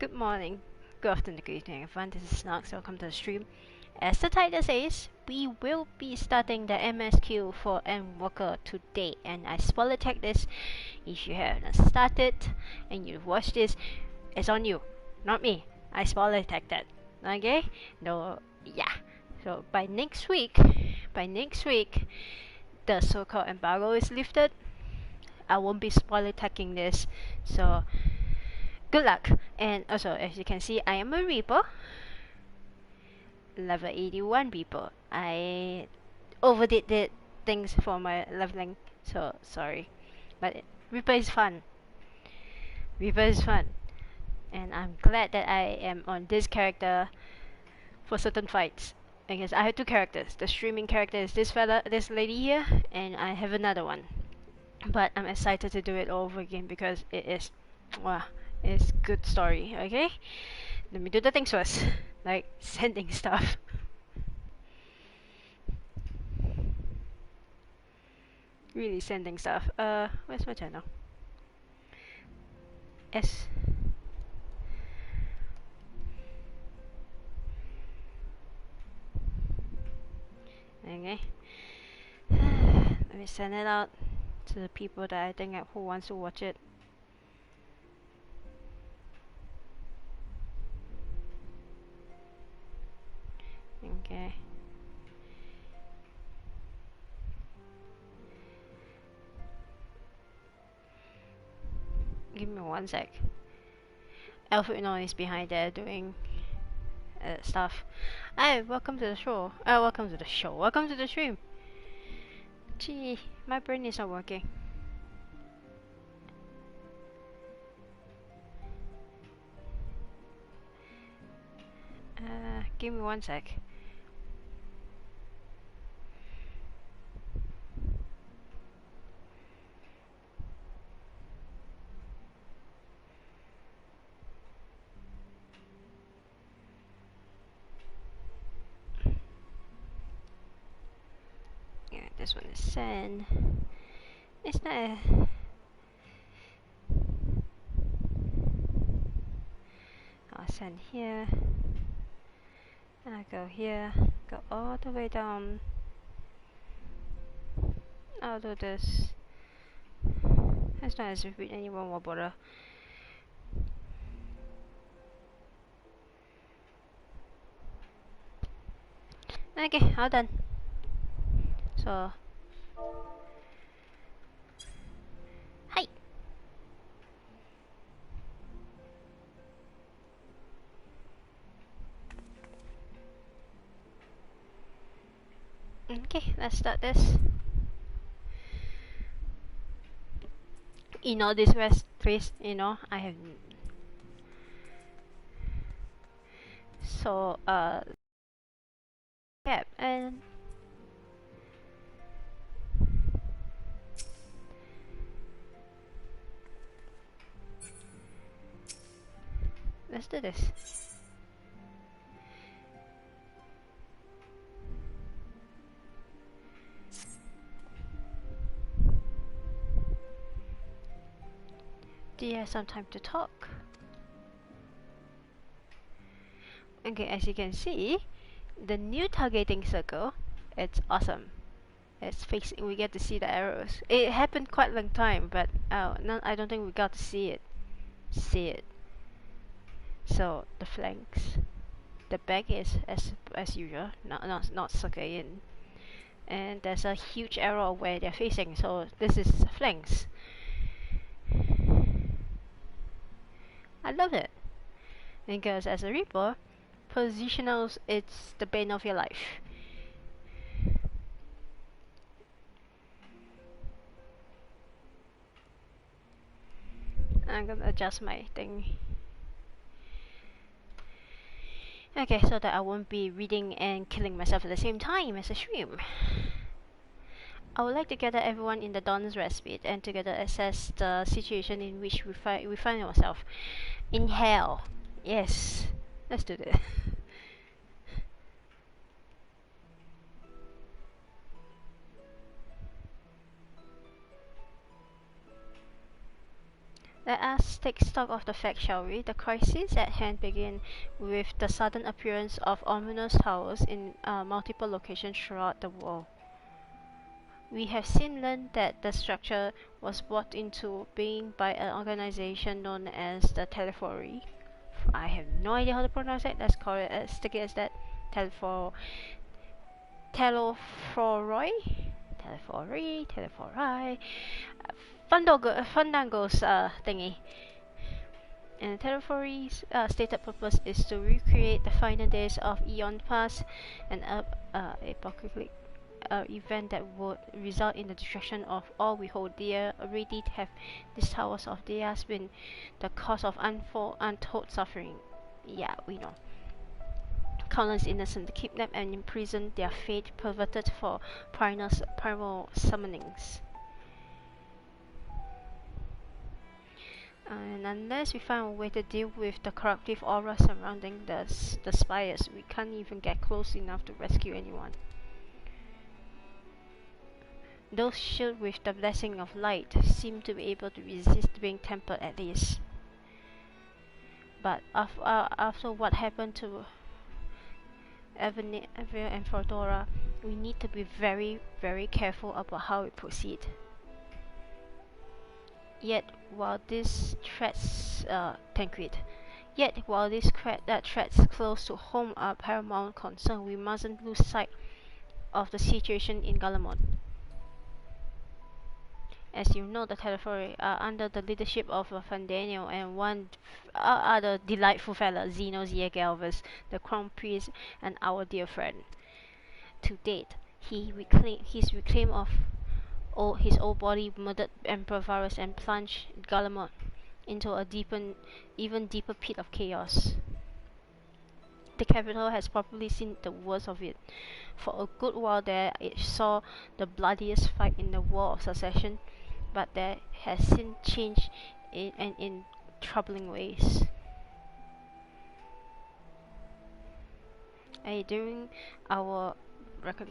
Good morning, good afternoon, good evening, everyone. This is Nox. Welcome to the stream. As the title says, we will be starting the MSQ for Walker today, and I spoiler tag this. If you haven't started and you've watched this, it's on you, not me. I spoiler tagged that. Okay? No, yeah. So by next week, the so-called embargo is lifted. I won't be spoiler tagging this. So good luck. And also, as you can see, I am a Reaper. Level 81 Reaper. I overdid the things for my leveling, so sorry. But Reaper is fun. Reaper is fun. And I'm glad that I am on this character for certain fights. Because I have two characters. The streaming character is this lady here, and I have another one. But I'm excited to do it all over again because it is, wow, it's good story. Okay, let me do the things first, like sending stuff. Really sending stuff. Where's my channel? S. Okay. Let me send it out to the people that I think who wants to watch it. Okay. Give me 1 sec. Alfred is behind there doing stuff. Hi, welcome to the show. Welcome to the show. Welcome to the stream. Gee, my brain is not working. Give me 1 sec. Yeah, this one is send. It's not. I'll send here. And I go here. Go all the way down. I'll do this. As not as if anyone will bother. Okay, all done. So, hi. Okay, let's start this. This rest trace, I have. So, yeah, and let's do this. Do you have some time to talk? Okay, as you can see, the new targeting circle, it's awesome. It's facing, we get to see the arrows. It happened quite a long time, but no, I don't think we got to see it. So the flanks, the back is as usual, not sucker in, and there's a huge arrow where they're facing. So this is flanks. I love it because as a Reaper, positionals, it's the bane of your life. I'm gonna adjust my thing. Okay, so that I won't be reading and killing myself at the same time as a stream. I would like to gather everyone in the Dawn's Respite and together assess the situation in which we find ourselves. In hell. Yes. Let's do this. Let us take stock of the facts, shall we? The crisis at hand began with the sudden appearance of ominous towers in multiple locations throughout the world. We have since learned that the structure was brought into being by an organization known as the Telephori. I have no idea how to pronounce it. Let's call it as sticky as that. Telephoroi, Telephori, Fandango's thingy. And Telephori's stated purpose is to recreate the final days of Eon Past, an apocalyptic event that would result in the destruction of all we hold dear. Already have these towers of theirs been the cause of untold suffering. Yeah, we know. Countless innocent kidnapped and imprisoned, their fate perverted for primal summonings. And unless we find a way to deal with the corruptive aura surrounding the spires, we can't even get close enough to rescue anyone. Those shielded with the blessing of light seem to be able to resist being tempered at least. But after what happened to Evia and Fordora, we need to be very, very careful about how we proceed. Yet while these threats threats close to home are paramount concern, we mustn't lose sight of the situation in Galamond. As you know, the Telephori are under the leadership of Fandaniel and one other delightful fella, Zeno Galvez, the crown priest and our dear friend. To date, his reclaim of his old body murdered Emperor Varus and plunged Galamond into a even deeper pit of chaos. The capital has probably seen the worst of it. For a good while there, it saw the bloodiest fight in the War of Succession, but that has since changed in troubling ways. During our record.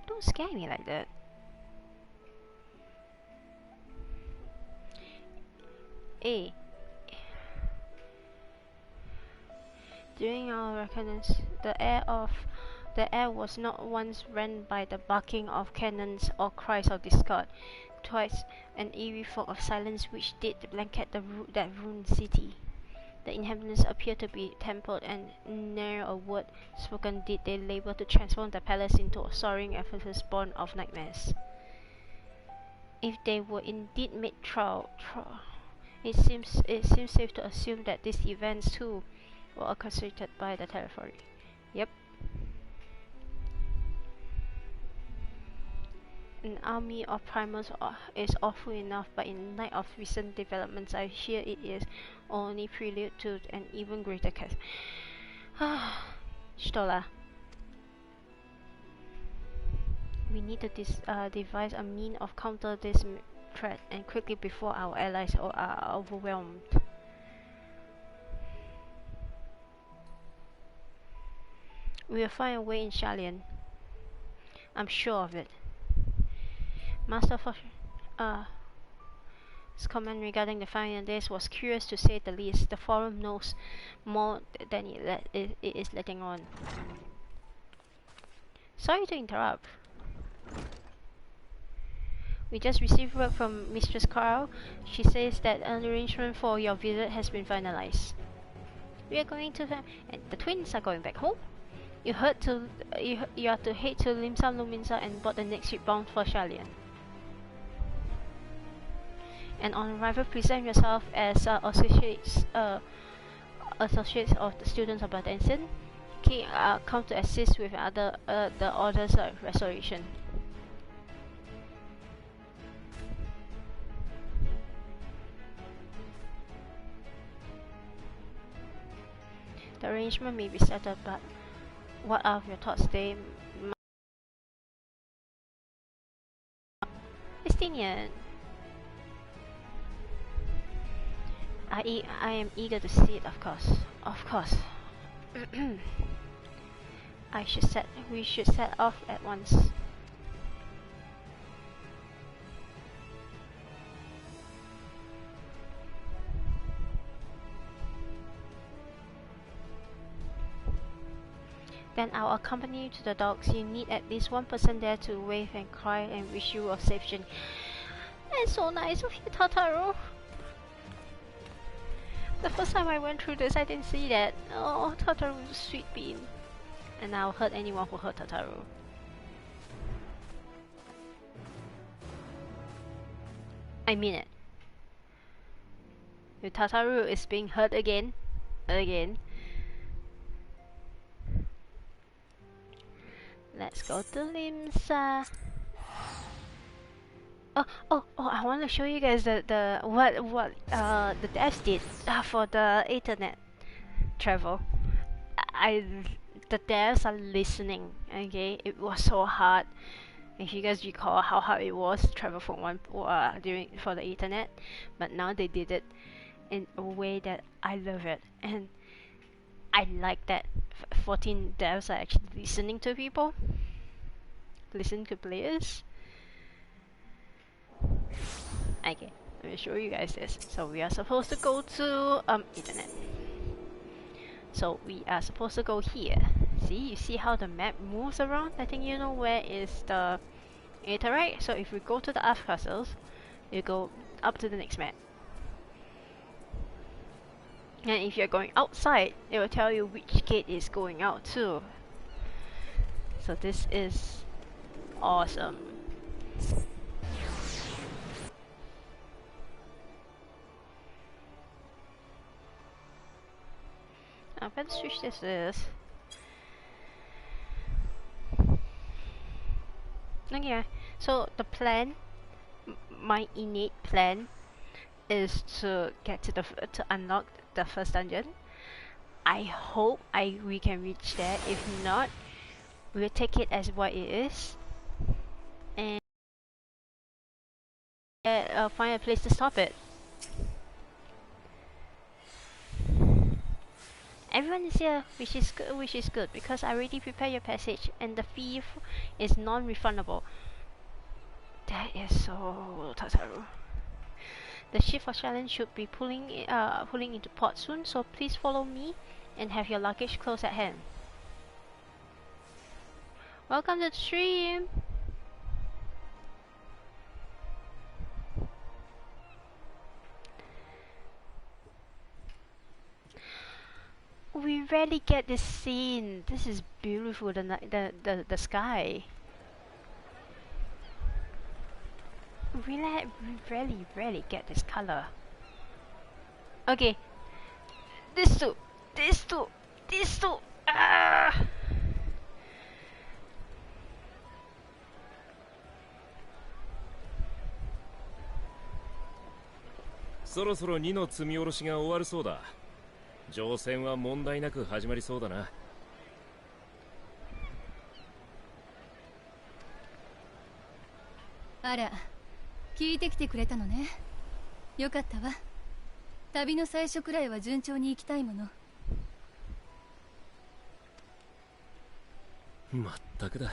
Don't scare me like that. During our reckonings, the air was not once rent by the barking of cannons or cries of discord. Twice, an eerie fog of silence which did blanket that ruined city. The inhabitants appeared to be tempered, and ne'er a word spoken did they labor to transform the palace into a soaring Ephesus born of nightmares. If they were indeed made it seems safe to assume that these events too were orchestrated by the Telephori. Yep. An army of primals is awful enough, but in light of recent developments, I fear it is only prelude to an even greater case. Stola. We need to devise a means of counter this threat, and quickly before our allies are overwhelmed. We will find a way in Shalian. I'm sure of it. Master his comment regarding the final days was curious to say the least. The forum knows more than it is letting on. Sorry to interrupt. We just received word from Mistress Carl. She says that an arrangement for your visit has been finalized. We are going to and the twins are going back home. You are to head to Limsa Luminsa and board the next ship bound for Shalian. And on arrival, present yourself as associates of the students of Batensin. Come to assist with the order's restoration. The arrangement may be settled, but what are your thoughts, Dame? Estinian. I am eager to see it, of course. Of course. We should set off at once. Then I'll accompany you to the docks. You need at least one person there to wave and cry and wish you a safe journey. It's so nice of you, Tataru. The first time I went through this, I didn't see that. Oh, Tataru, sweet bean. And I'll hurt anyone who hurt Tataru. I mean it. If Tataru is being hurt again. Let's go to Limsa. Oh! I want to show you guys what the devs did for the internet travel. The devs are listening. Okay, it was so hard. If you guys recall how hard it was to travel from for the internet, but now they did it in a way that I love it, and I like that 14 devs are actually listening to people, listening to players. Okay, let me show you guys this. So we are supposed to go to internet. So we are supposed to go here. You see how the map moves around? I think you know where is the Aether, right? So if we go to the Earth castles, you go up to the next map. And if you're going outside, it will tell you which gate is going out too. So this is awesome. I'm gonna switch this. Okay, so the plan, my innate plan, is to get to unlock the first dungeon. I hope we can reach there. If not, we'll take it as what it is, and find a place to stop it. Everyone is here, which is good because I already prepared your passage, and the fee is non-refundable. That is so Tataru. The ship for challenge should be pulling into port soon, so please follow me and have your luggage close at hand. Welcome to the stream. We rarely get this scene. This is beautiful. The sky. We rarely get this color. Okay. This two. Ah! そろそろ2の積み下ろしが終わるそうだ。乗船は問題なく始まりそうだな。あら、聞いてきてくれたのね。よかったわ。旅の最初くらいは順調に行きたいもの。まったくだ。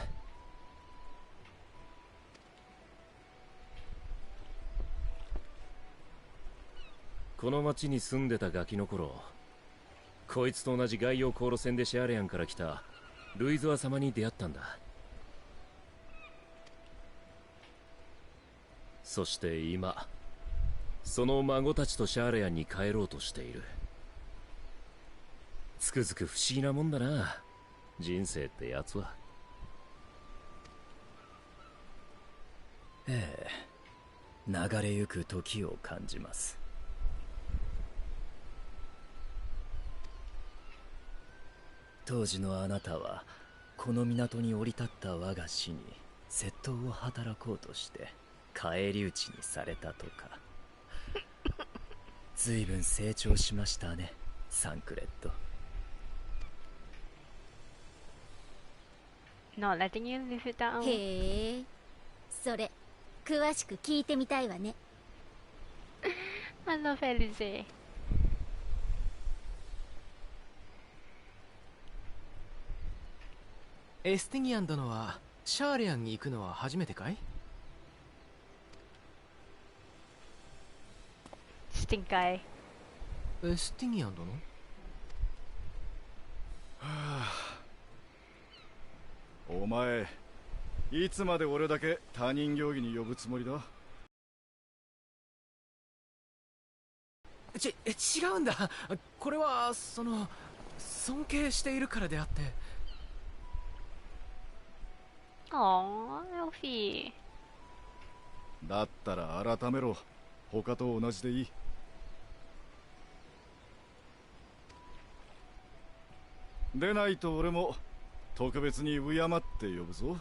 この町に住んでたガキの頃、こいつと同じ外洋航路船でシャーレアンから来たルイズワ様に出会ったんだ。そして今、その孫たちとシャーレアンに帰ろうとしている。つくづく不思議なもんだな、人生ってやつは。ええ、流れゆく時を感じます。当時のあなたはこの港に降り立った我が死に窃盗を働こうとして返り討ちにされたとか。随分成長しましたね、サンクレット。Not letting you live it down. へえ、それ詳しく聞いてみたいわね。I love Elise. エスティニアン殿はシャーレアンに行くのは初めてかい？スティンカイ。エスティニアン殿？お前、いつまで俺だけ他人行儀に呼ぶつもりだ？違うんだ。これは尊敬しているからであって。ああ、エルフィー。だったら改めろ。他と同じでいい。でないと俺も特別に敬って呼ぶぞ。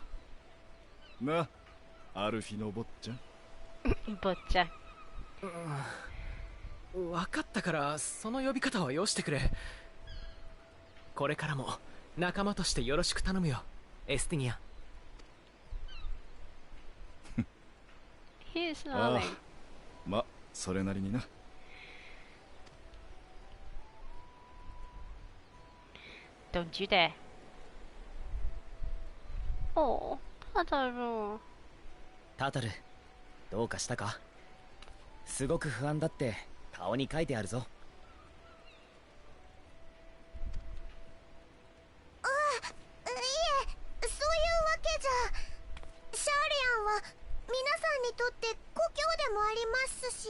な、アルフィの坊ちゃん。坊ちゃん。分かったから、その呼び方はよしてくれ。これからも仲間としてよろしく頼むよ、エスティニアン。He's smiling. ま、それなりにな。Don't you dare. Oh, タタル。タタル、どうかしたか？すごく不安だって顔に書いてあるぞ。あ、いえ、そういうわけじゃ。シャーレアンは皆さんにとって故郷でもありますし。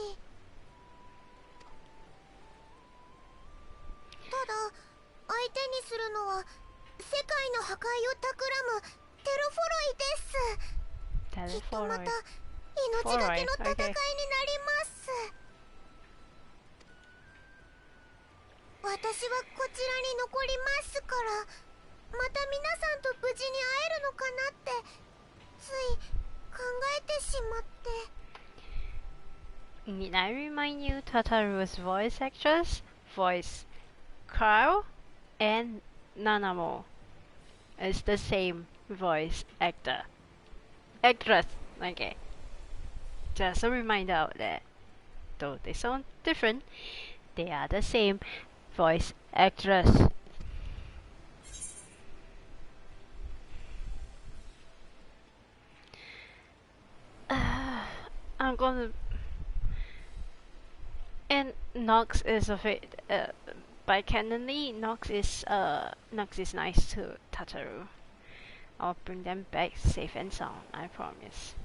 ただ相手にするのは世界の破壊を企むテロフォロイです。きっとまた命がけの戦いになります。私はこちらに残りますから、また皆さんと無事に会えるのかなってつい考えてしまって。Need I remind you, Tataru's voice actress voice Carl and Nanamo is the same voice actress. Okay, just a reminder of that. Though they sound different, they are the same voice actress. I'm gonna. And Nox is afraid. By canonly, Nox is nice to Tataru. I'll bring them back safe and sound. I promise.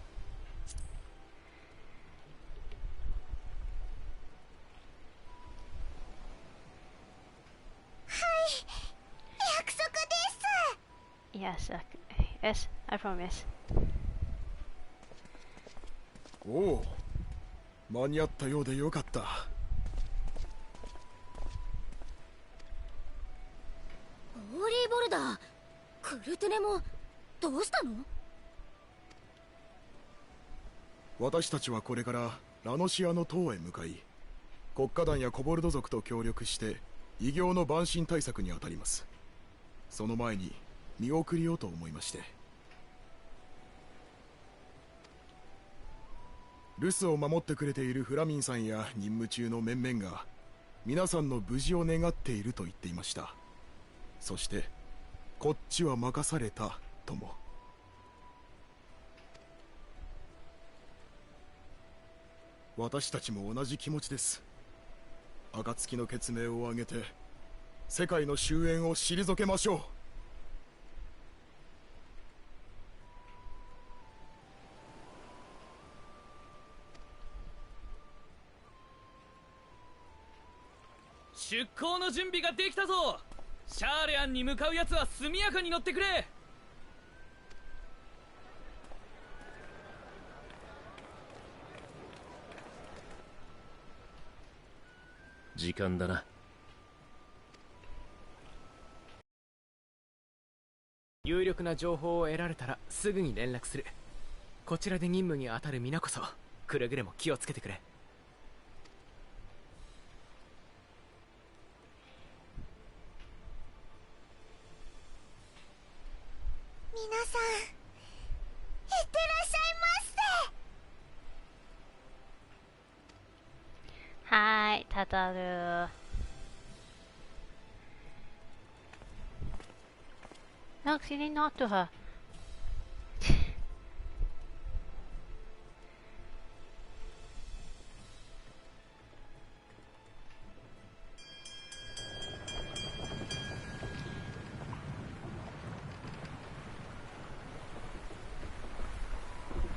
はい、約束です。 Yes, I promise. おお、間に合ったようでよかった。ホーリーボルダー、クルトゥネもどうしたの？私たちはこれからラノシアの塔へ向かい、国家団やコボルド族と協力して異形の蛮身対策に当たります。その前に見送りようと思いまして。留守を守ってくれているフラミンさんや任務中の面々が皆さんの無事を願っていると言っていました。そしてこっちは任されたとも。私たちも同じ気持ちです。暁の血命を挙げて世界の終焉を退けましょう。出港の準備ができたぞ。シャーレアンに向かうやつは速やかに乗ってくれ。時間だな。有力な情報を得られたらすぐに連絡する。こちらで任務に当たる皆こそくれぐれも気をつけてくれ。皆さん、いってらっしゃいませ。Hi, Tataru. Nox, you didn't talk to her.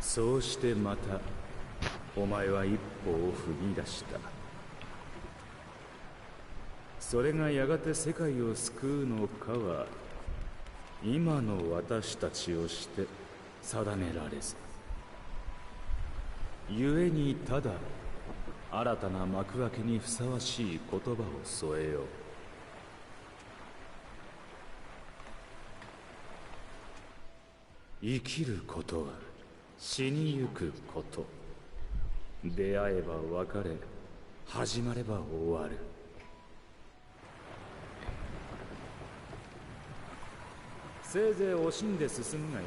そうしてまたお前は一歩を踏み出した。それがやがて世界を救うのかは今の私たちをして定められず、故にただ新たな幕開けにふさわしい言葉を添えよう。生きることは死にゆくこと。出会えば別れ、始まれば終わる。せいぜい惜しんで進むがいい。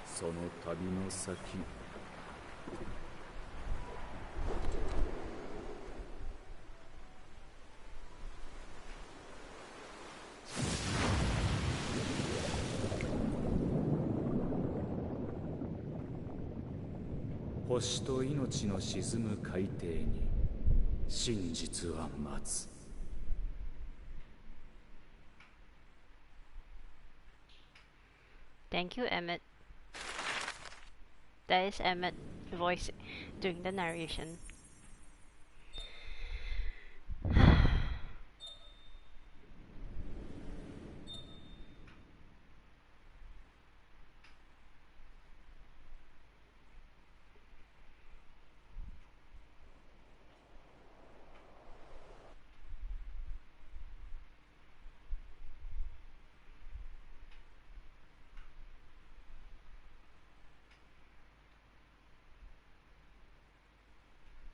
その旅の先。星と命の沈む海底に真実は待つ。Thank you, Emmett. That is Emmett voice doing the narration.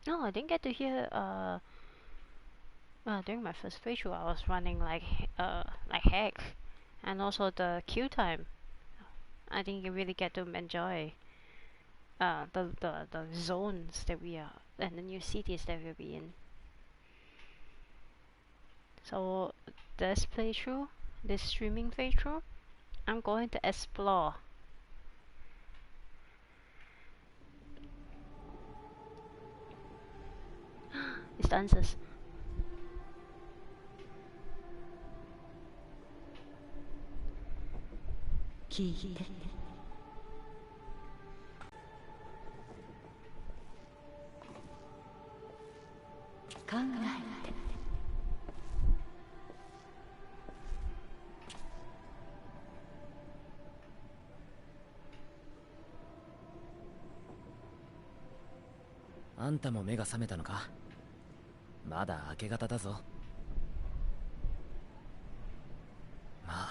No, I didn't get to hear during my first playthrough I was running like heck, and also the queue time. I didn't really get to enjoy the zones that we are and the new cities that we'll be in. So this playthrough, this streaming playthrough, I'm going to explore. It's the answers. 聞いて。考えて。あんたも目が覚めたのか？まだ明け方だぞ。まあ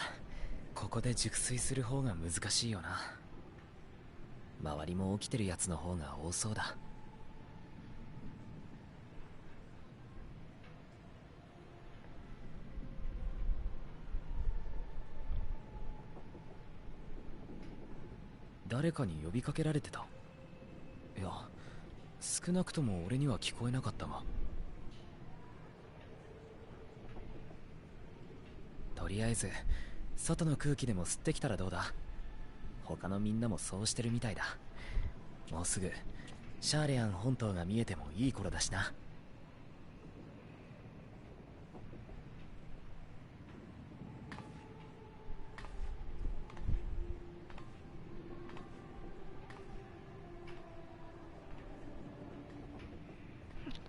ここで熟睡する方が難しいよな。周りも起きてるやつの方が多そうだ。誰かに呼びかけられてた？いや、少なくとも俺には聞こえなかったが。とりあえず外の空気でも吸ってきたらどうだ？他のみんなもそうしてるみたいだ。もうすぐシャーレアン本島が見えてもいい頃だしな。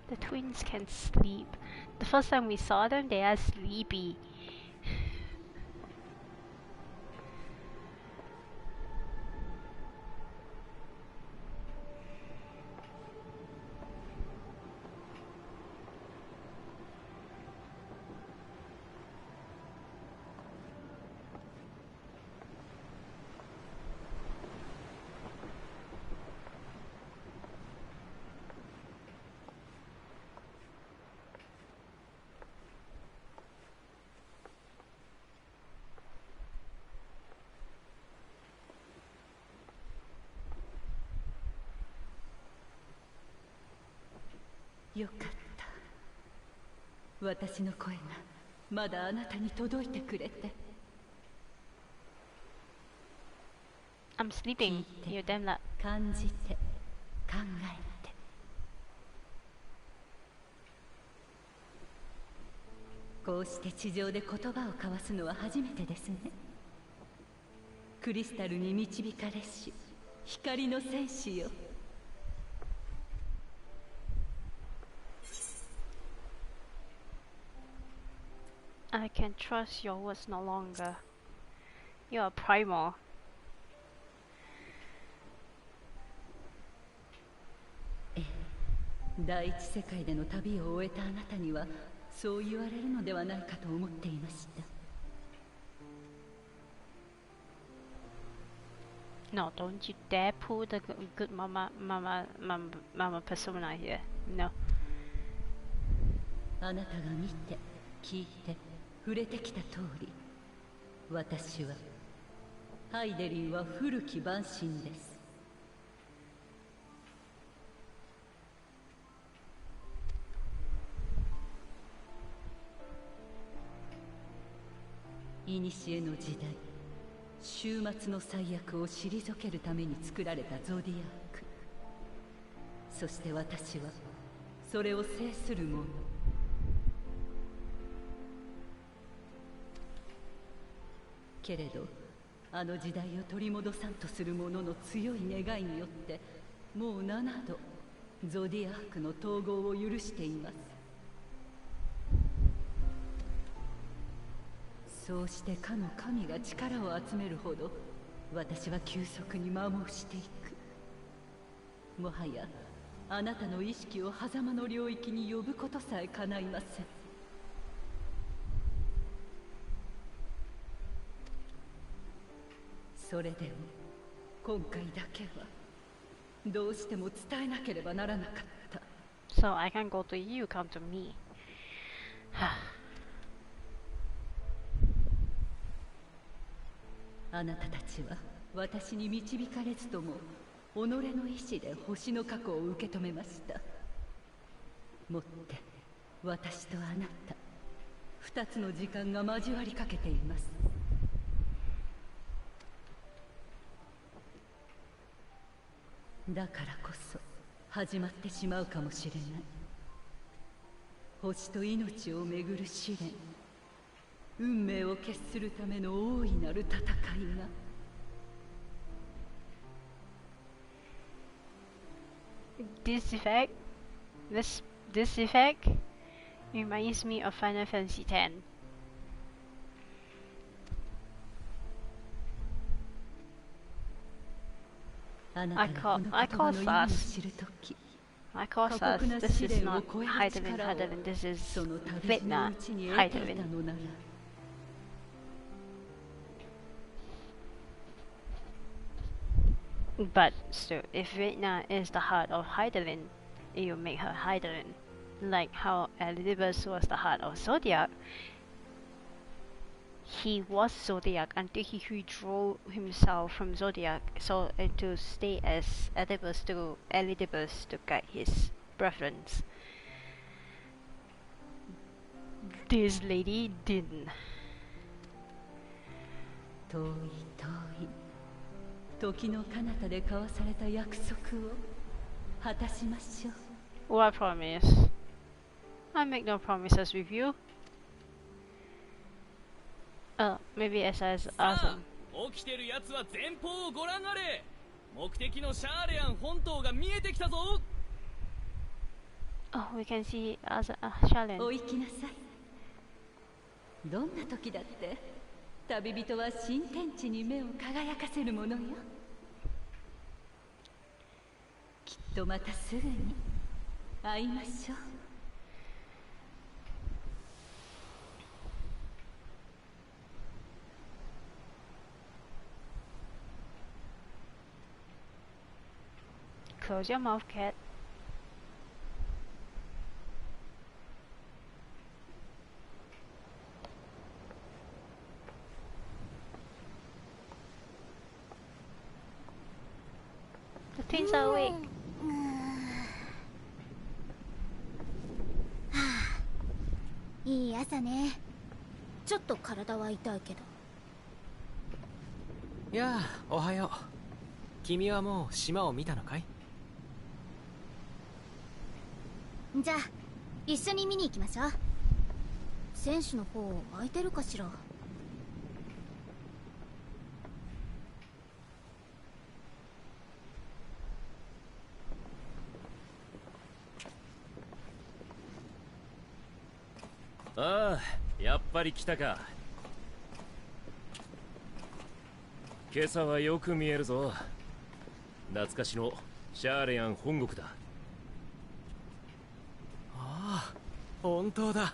The twins can sleep. The first time we saw them, they are sleepy. .よかった。私の声がまだあなたに届いてくれて。I'm sleeping. You're damn loud. 感じて考えて。こうして地上で言葉を交わすのは初めてですね。クリスタルに導かれし光の戦士よ。I can trust your words no longer. You are primal. 第一世界での旅を終えたあなたにはそう言われるのではないかと思っていました。 No, don't you dare pull the good mama persona here. No. あなたが見て、聞いて、触れてきた通り、私はハイデリンは古き万神です。古の時代、終末の最悪を退けるために作られたゾディアーク。そして私はそれを制する者。けれどあの時代を取り戻さんとする者の強い願いによってもう7度ゾディアークの統合を許しています。そうしてかの神が力を集めるほど私は急速に摩耗していく。もはやあなたの意識を狭間の領域に呼ぶことさえ叶いません。それでも今回だけはどうしても伝えなければならなかった。 So I can go to you, come to me. あなたたちは私に導かれずとも己の意志で星の過去を受け止めました。もって私とあなた二つの時間が交わりかけています。だからこそ始まってしまうかもしれない。星と命をめぐる試練、運命を決するための大いなる戦いが。This effect, this effect reminds me of Final Fantasy X. I call fast. I call fast. This is not Heidelin. This is Vitna Heidelin. But still, if Vitna is the heart of Heidelin, you make her Heidelin. Like how Elidibus was the heart of Zodiac. He was Zodiac until he withdrew himself from Zodiac, so to stay as Elidibus to guide his preference. This lady didn't. 遠い遠い時の彼方で交わされた約束を果たしましょう。 What promise? I make no promises with you. Maybe as awesome. 起きてるやつは前方をご覧あれ。目的のシャーレアン本島が見えてきたぞ。 Oh, we can see Shalin. お行きなさい。どんな時だって旅人は新天地に目を輝かせるものよ。きっとまたすぐに会いましょう。Close your mouth, cat. The twins are awake. いい朝ね。ちょっと体は痛いけど。やあ、おはよ君はもう島を見たのかい？じゃあ一緒に見に行きましょう。選手の方空いてるかしら。ああ、やっぱり来たか。今朝はよく見えるぞ。懐かしのシャーレアン本国だ。ああ、本当だ。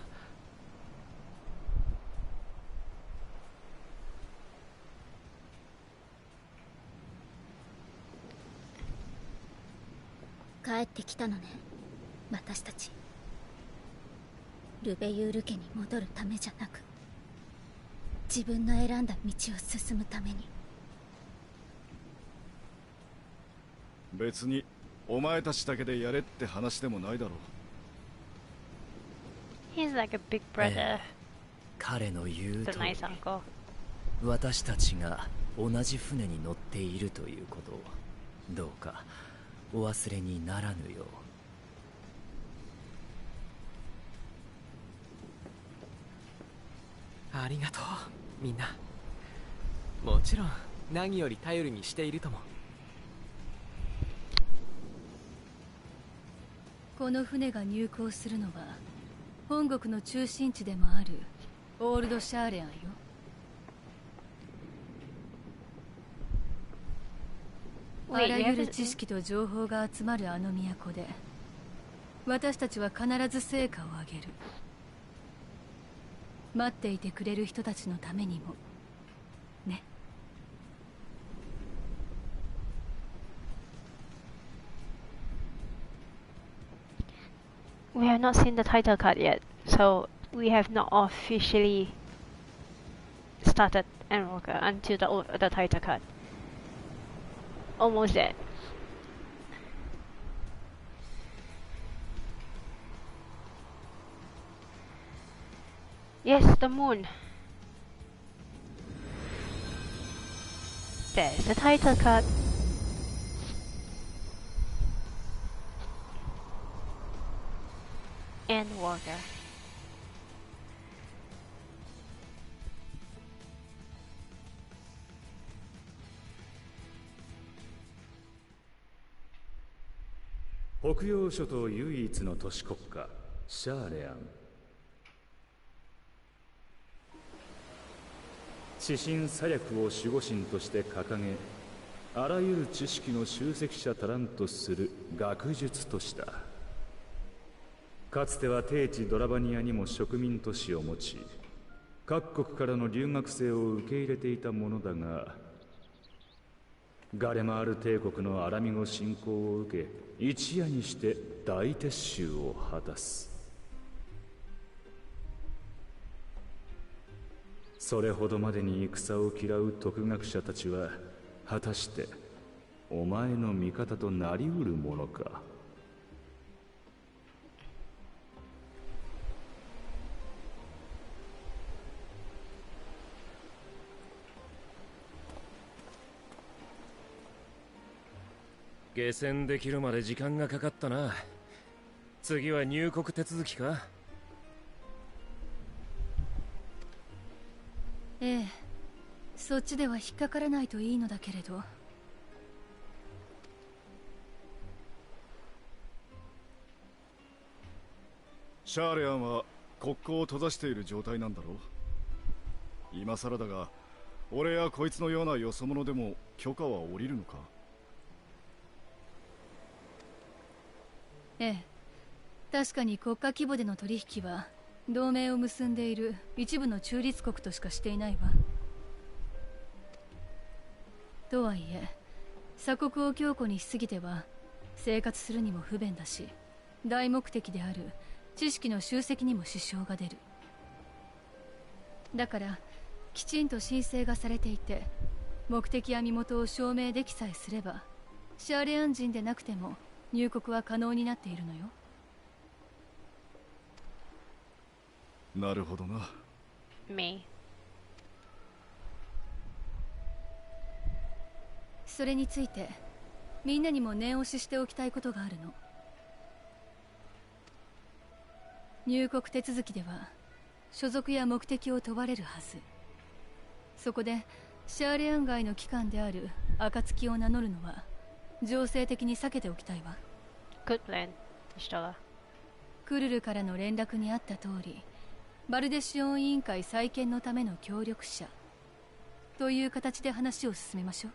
帰ってきたのね、私たち。ルベユール家に戻るためじゃなく、自分の選んだ道を進むために。別にお前たちだけでやれって話でもないだろう。 He's like a big brother. 彼の言う The と nice uncle. 私たちが同じ船に乗っているということをどうかお忘れにならぬよう。ありがとう、みんな。もちろん何より頼りにしているとも。この船が入港するのは本国の中心地でもあるオールドシャーレアンよ。あらゆる知識と情報が集まるあの都で私たちは必ず成果を上げる。待っていてくれる人たちのためにもね。We have not seen the title card yet, so we have not officially started Endwalker until the title card. Almost there. Yes, the moon. There's the title card. Endwalker.「北洋諸島唯一の都市国家シャーレアン」「知心左略を守護神として掲げ、あらゆる知識の集積者足らんとする学術都市だ。かつては低地ドラバニアにも植民都市を持ち、各国からの留学生を受け入れていたものだが、ガレマール帝国のアラミゴ侵攻を受け、一夜にして大撤収を果たす。それほどまでに戦を嫌う徳学者たちは、果たしてお前の味方となりうるものか。下船できるまで時間がかかったな。次は入国手続きか？ええ、そっちでは引っかからないといいのだけれど。シャーレアンは国交を閉ざしている状態なんだろう。今更だが、俺やこいつのようなよそ者でも許可は下りるのか？ええ、確かに国家規模での取引は同盟を結んでいる一部の中立国としかしていないわ。とはいえ鎖国を強固にしすぎては生活するにも不便だし、大目的である知識の集積にも支障が出る。だからきちんと申請がされていて、目的や身元を証明できさえすればシャーレアン人でなくても入国は可能になっているのよ。なるほどな。Me. それについてみんなにも念押ししておきたいことがあるの。入国手続きでは所属や目的を問われるはず。そこでシャーレアン街の機関である暁を名乗るのは情勢的に避けておきたいわ。 Good plan, Nox'ila. クルルからの連絡にあった通り、バルデシオン委員会再建のための協力者という形で話を進めましょう。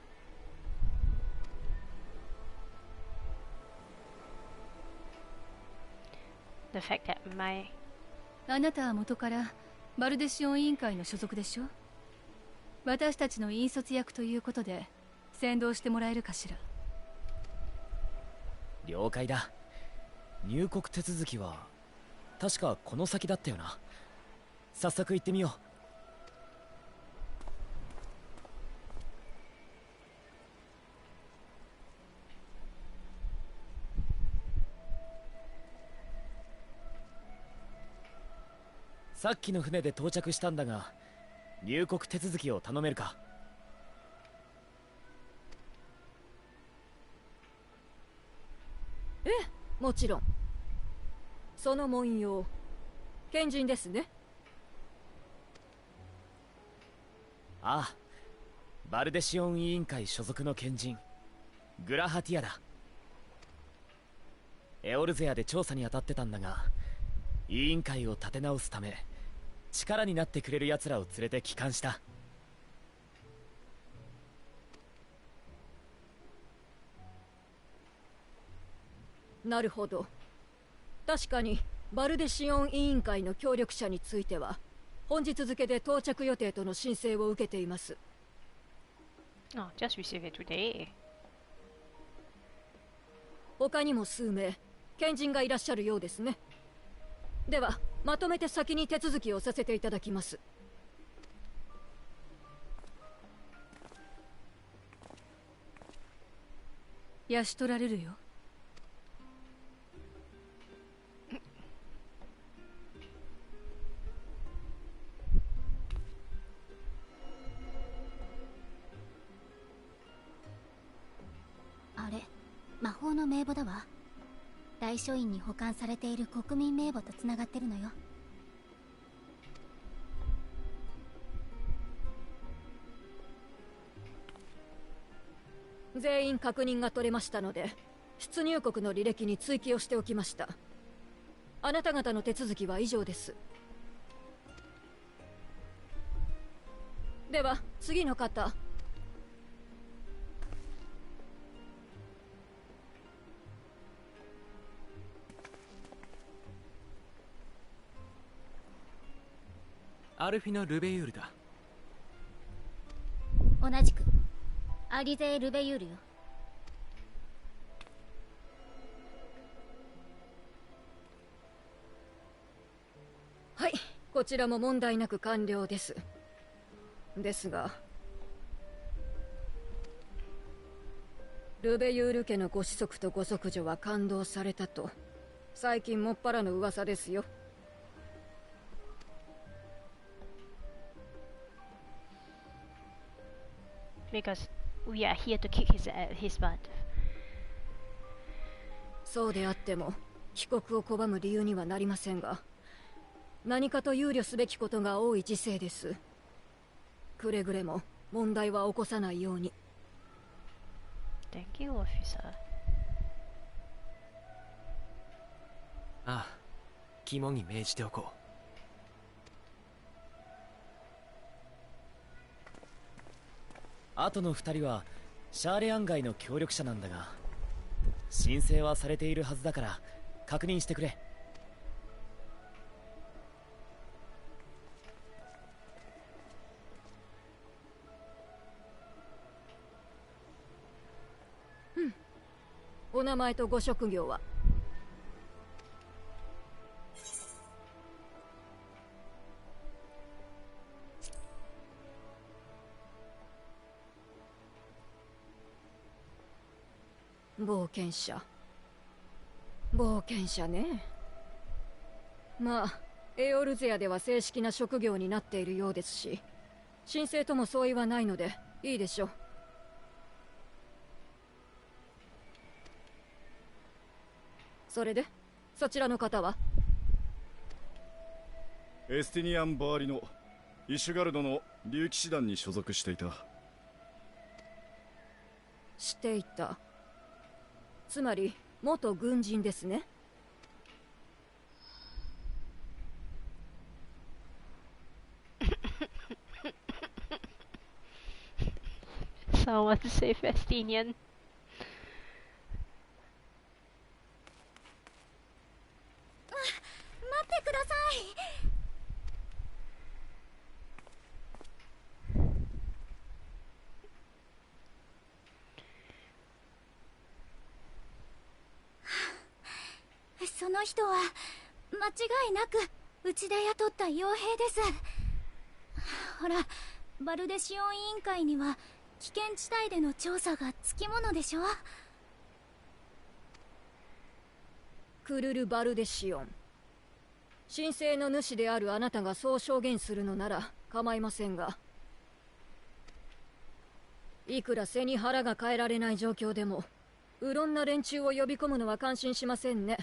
The fact that my あなたは元からバルデシオン委員会の所属でしょ。私たちの引率役ということで先導してもらえるかしら。了解だ。入国手続きは確かこの先だったよな。早速行ってみよう。さっきの船で到着したんだが、入国手続きを頼めるか。ええ、もちろん。その文様、賢人ですね。ああ、バルデシオン委員会所属の賢人グラハティアだ。エオルゼアで調査に当たってたんだが、委員会を立て直すため力になってくれる奴らを連れて帰還した。なるほど。確かにバルデシオン委員会の協力者については本日付で到着予定との申請を受けています。oh, just received it today. 他にも数名賢人がいらっしゃるようですね。ではまとめて先に手続きをさせていただきます。養られるよ。あれ、魔法の名簿だわ。大書院に保管されている国民名簿とつながってるのよ。全員確認が取れましたので出入国の履歴に追記をしておきました。あなた方の手続きは以上です。では次の方。アルフィナ・ルベユールだ。同じくアリゼー・ルベユールよ。はい、こちらも問題なく完了です。ですがルベユール家のご子息とご息女は勘当されたと最近もっぱらの噂ですよ。Because we are here to kick his butt. そうであっても帰国を拒む理由にはなりませんが、何かと憂慮すべきことが多い時世です。くれぐれも問題は起こさないように。 Thank you, officer. ああ、肝に銘じておこう。あとの2人はシャーレアン街の協力者なんだが、申請はされているはずだから確認してくれ。お名前とご職業は？冒険者。冒険者ね。まあエオルゼアでは正式な職業になっているようですし、申請とも相違はないのでいいでしょう。それでそちらの方は？エスティニアン・バーリのイシュガルドの竜騎士団に所属していた。していた。つまり元軍人ですね。So what to say, Festinian? 待ってください。その人は間違いなくうちで雇った傭兵です。ほら、バルデシオン委員会には危険地帯での調査がつきものでしょ。クルル・バルデシオン。神聖の主であるあなたがそう証言するのなら構いませんが、いくら背に腹が変えられない状況でもうろんな連中を呼び込むのは感心しませんね。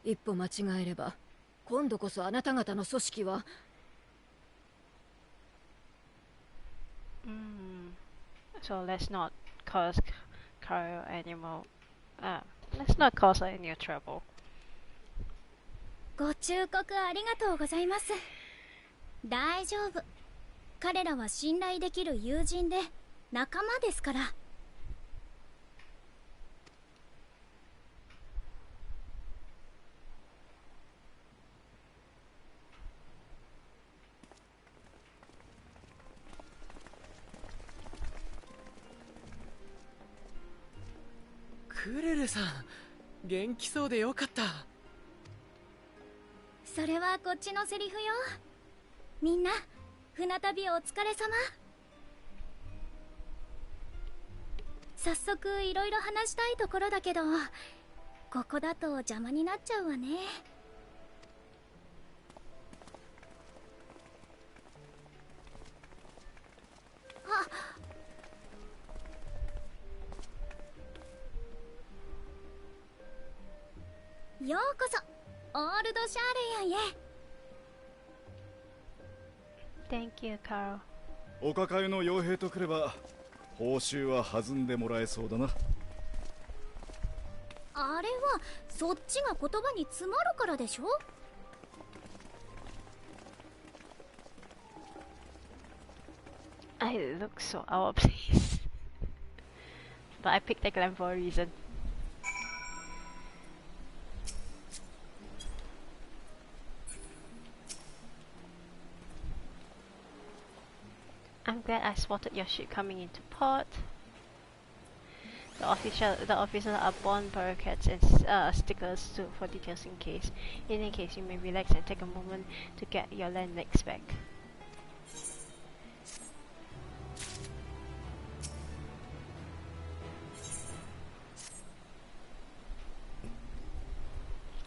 一歩間違えれば今度こそあなた方の組織は。So let's not cause Kyle any more. Let's not cause her any trouble. ご忠告ありがとうございます。大丈夫。彼らは信頼できる友人で仲間ですから。クルルさん、元気そうでよかった。それはこっちのセリフよ。みんな船旅お疲れ様。早速いろいろ話したいところだけど、ここだと邪魔になっちゃうわね。ようこそオールドシャーレヤンへ。 Thank you, Carl. お抱えの傭兵とくれば報酬は弾んでもらえそうだな。あれはそっちが言葉に詰まるからでしょ。I look so out of place. But I picked that glam for a reason. I'm glad I spotted your ship coming into port. The officers are born bureaucrats and sticklers for details in case. In any case, you may relax and take a moment to get your land legs back.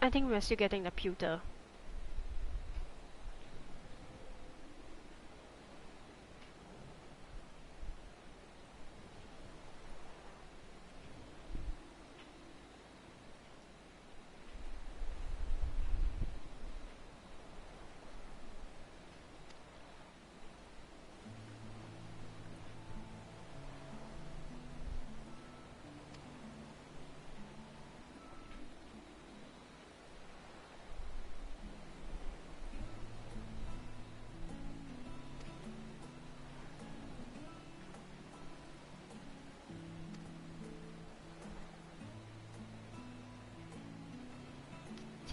I think we're still getting the pewter.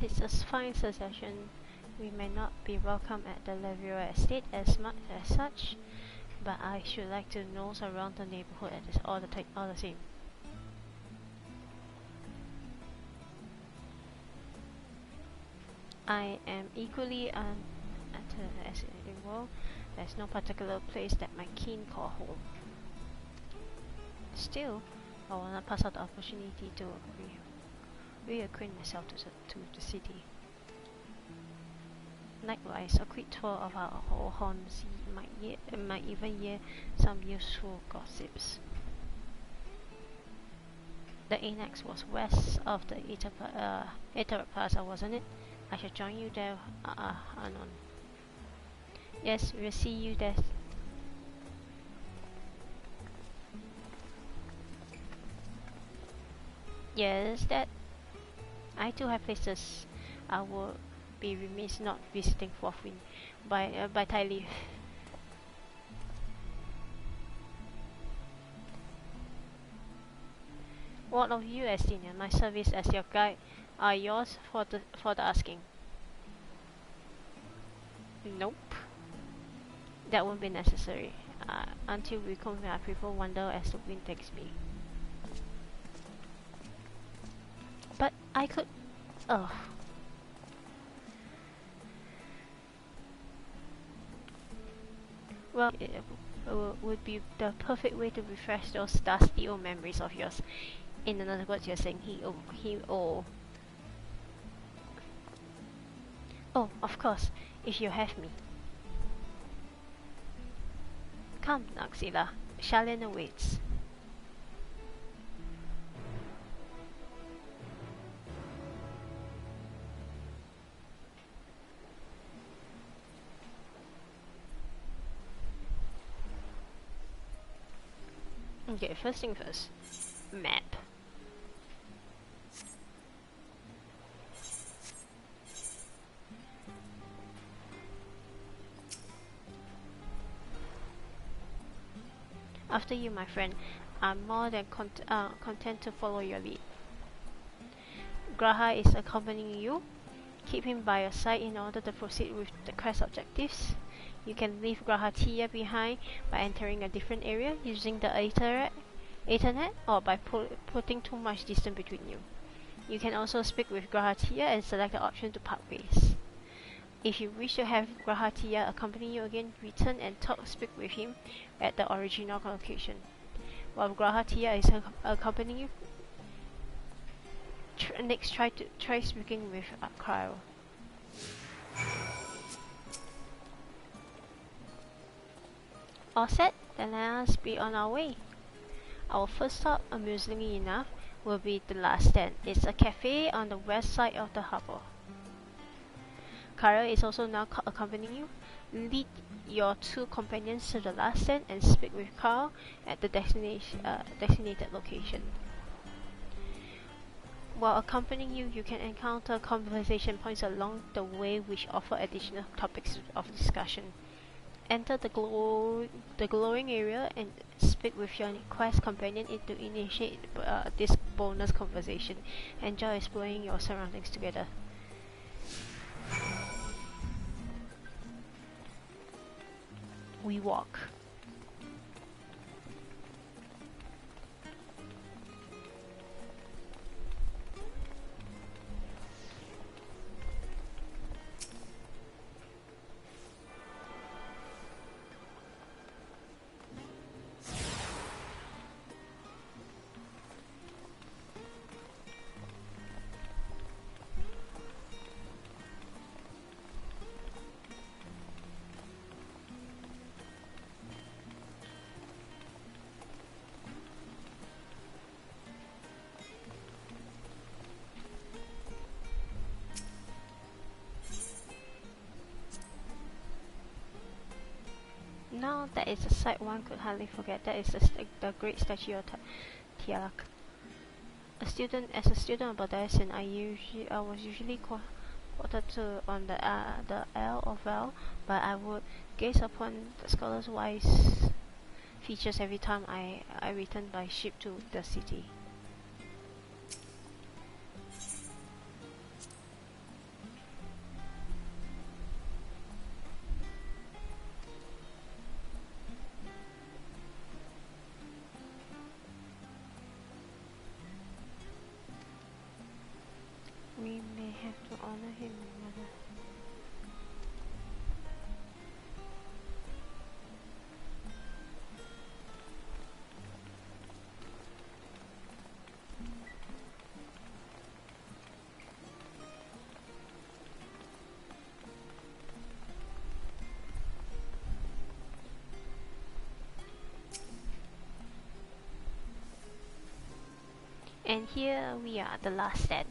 It's a fine suggestion. We may not be welcome at the Levira estate as much as such, but I should like to nose around the neighborhood at all the same. I am equally as well. There's no particular place that my kin call home. Still, I will not pass out the opportunity to reacquaint myself to the city. Likewise, a quick tour of our whole haunts might even hear some useful gossips. The annex was west of the Ether Plaza, wasn't it? I shall join you there, anon. Yes, we'll see you there. Yes, that. I too have places I will be remiss not visiting forthwith by Thai leave. What of you, Estina? My service as your guide are yours for the asking. Nope. That won't be necessary. Until we come here, people wander as the wind takes me. But I could... Oh. Well, it would be the perfect way to refresh those dusty old memories of yours. In other words, you're saying Oh, of course, if you have me. Come, Nox'ila. Shalin awaits. Okay, first thing first. Map. After you, my friend. I'm more than content to follow your lead. Graha is accompanying you. Keep him by your side in order to proceed with the quest objectives. You can leave Graha Tia behind by entering a different area using the Ethernet or by putting too much distance between you. You can also speak with Graha Tia and select the option to part ways. If you wish to have Graha Tia accompany you again, return and speak with him at the original location. While Graha Tia is accompanying you, next try speaking with Cryo. All set? Then let us be on our way. Our first stop, amusingly enough, will be the last stand. It's a cafe on the west side of the harbor. Kara is also now accompanying you. Lead your two companions to the last stand and speak with Carl at the designated location. While accompanying you, you can encounter conversation points along the way which offer additional topics of discussion. Enter the glowing area and speak with your quest companion to initiate this bonus conversation. Enjoy exploring your surroundings together. We walk. Now that is a sight one could hardly forget. That is the great statue of Tialak. As a student of Buddhism, I was usually quartered to on the Isle of Val, but I would gaze upon the scholar's wise features every time I returned by ship to the city. We may have to honor him, mother. And here we are, the last stand.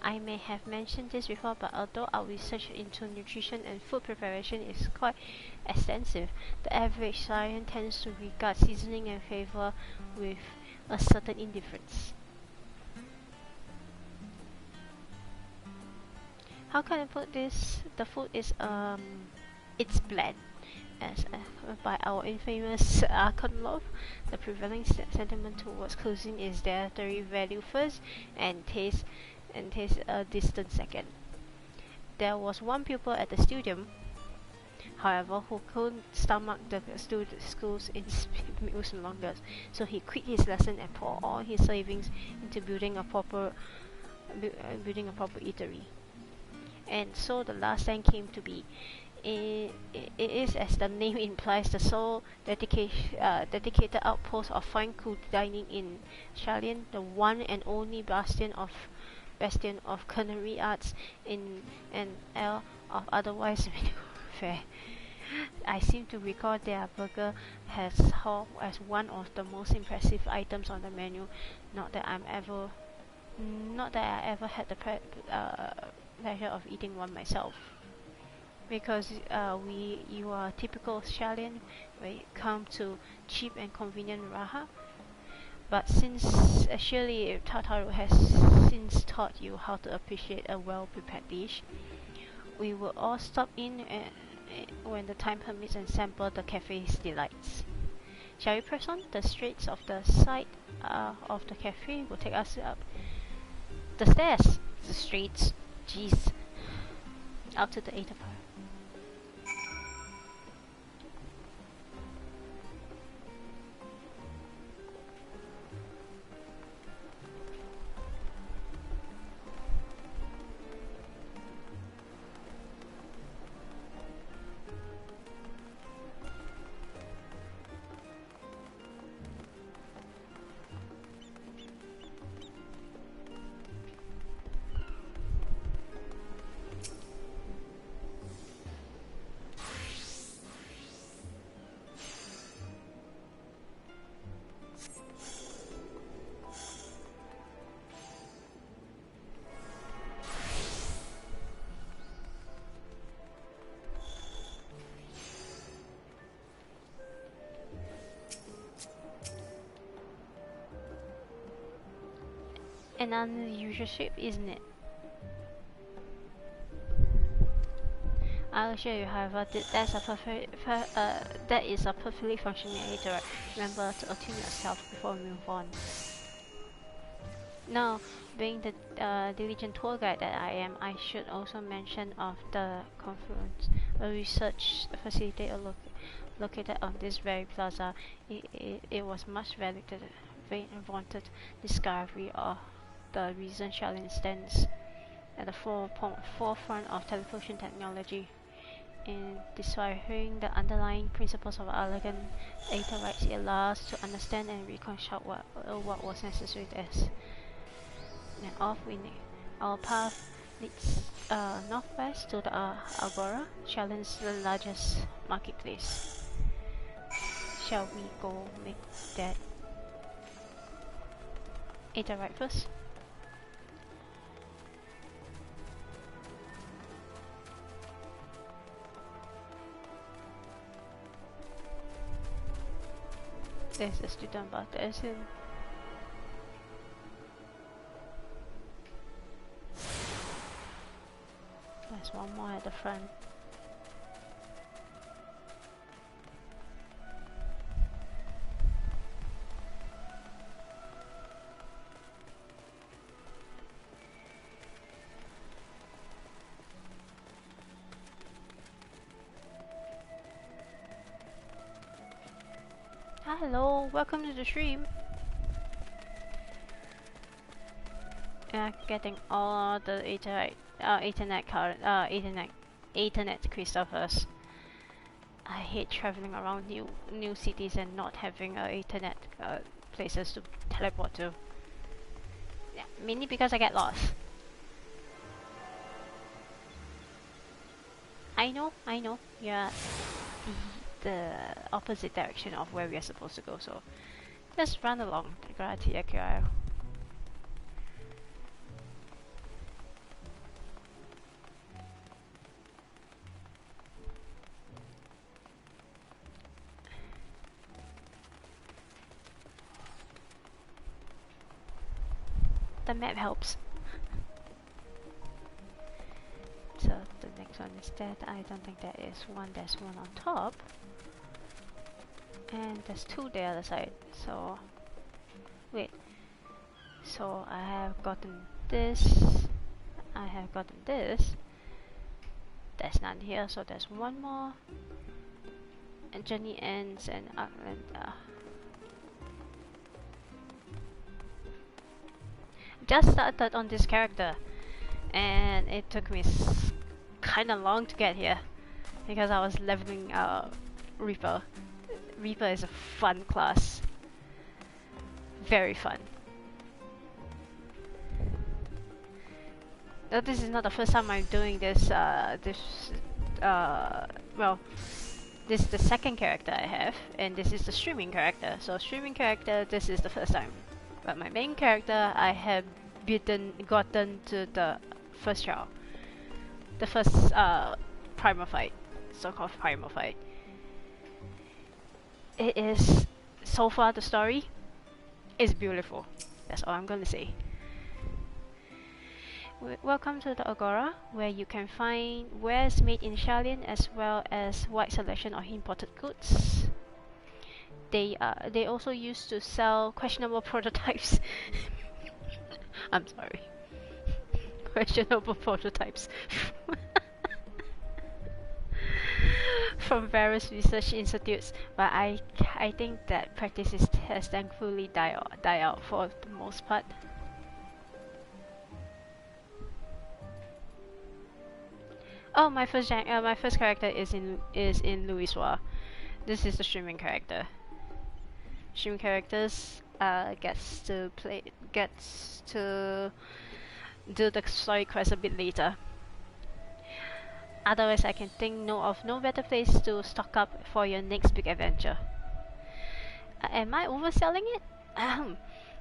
I may have mentioned this before, but although our research into nutrition and food preparation is quite extensive, the average Scion tends to regard seasoning and flavor with a certain indifference. How can I put this? The food is it's bland. As by our infamous Archon, the prevailing sentiment towards cuisine is dietary value first and taste a distant second. There was one pupil at the studium, however, who couldn't stomach the school's meals longer, so he quit his lesson and poured all his savings into building a proper eatery. And so the last stand came to be. It is, as the name implies, the sole dedicated outpost of fine cool dining in Shalien, the one and only bastion of culinary arts in an era of otherwise fare. I seem to recall their burger has as one of the most impressive items on the menu. Not that I ever had the pleasure of eating one myself. Because you are typical Shalien when it comes to cheap and convenient raha. But since surely Tataru has since taught you how to appreciate a well-prepared dish, we will all stop in when the time permits and sample the cafe's delights. Shall we press on? The streets of the side of the cafe will take us up the stairs. The streets, jeez, up to the 8th of her. An unusual shape, isn't it? I'll assure you, however, that is a perfectly functioning editor. Remember to attune yourself before we move on. Now, being the diligent tour guide that I am, I should also mention of the Confluence, a research facility located on this very plaza. It was much valued and vaunted discovery of the reason Shalien stands at the forefront of teleportation technology. In deciphering the underlying principles of elegant data rights, it allows us to understand and reconstruct what was necessary to us. And off we need. Our path leads northwest to the Agora, Shalien's largest marketplace. Shall we go make that data right first? There's a student bus. There's one more at the front. Hello, welcome to the stream. Getting all the Ethernet Christophers. I hate traveling around new cities and not having Ethernet places to teleport to. Yeah, mainly because I get lost. I know. Yeah. The opposite direction of where we are supposed to go, so just run along. the map helps. So the next one is that. I don't think there is one. There's one on top. And there's two the other side. So wait. So I have gotten this. I have gotten this. There's none here, so there's one more. And journey ends in Atlanta. Just started on this character, and it took me kind of long to get here because I was leveling Reaper. Reaper is a fun class, very fun. Though this is not the first time I'm doing this. Well, this is the second character I have, and this is the streaming character. So streaming character, this is the first time. But my main character, I have gotten to the first trial. The first primal fight, so-called primal fight. It is, so far the story is beautiful. That's all I'm gonna say. Welcome to the Agora, where you can find wares made in Shaolin as well as wide selection of imported goods. They also used to sell questionable prototypes. I'm sorry. Questionable prototypes from various research institutes, but I think that practice has thankfully died out for the most part. Oh, my first character is in Louiswa. This is the streaming character. Streaming characters gets to do the story quest a bit later. Otherwise, I can think of no better place to stock up for your next big adventure. Am I overselling it?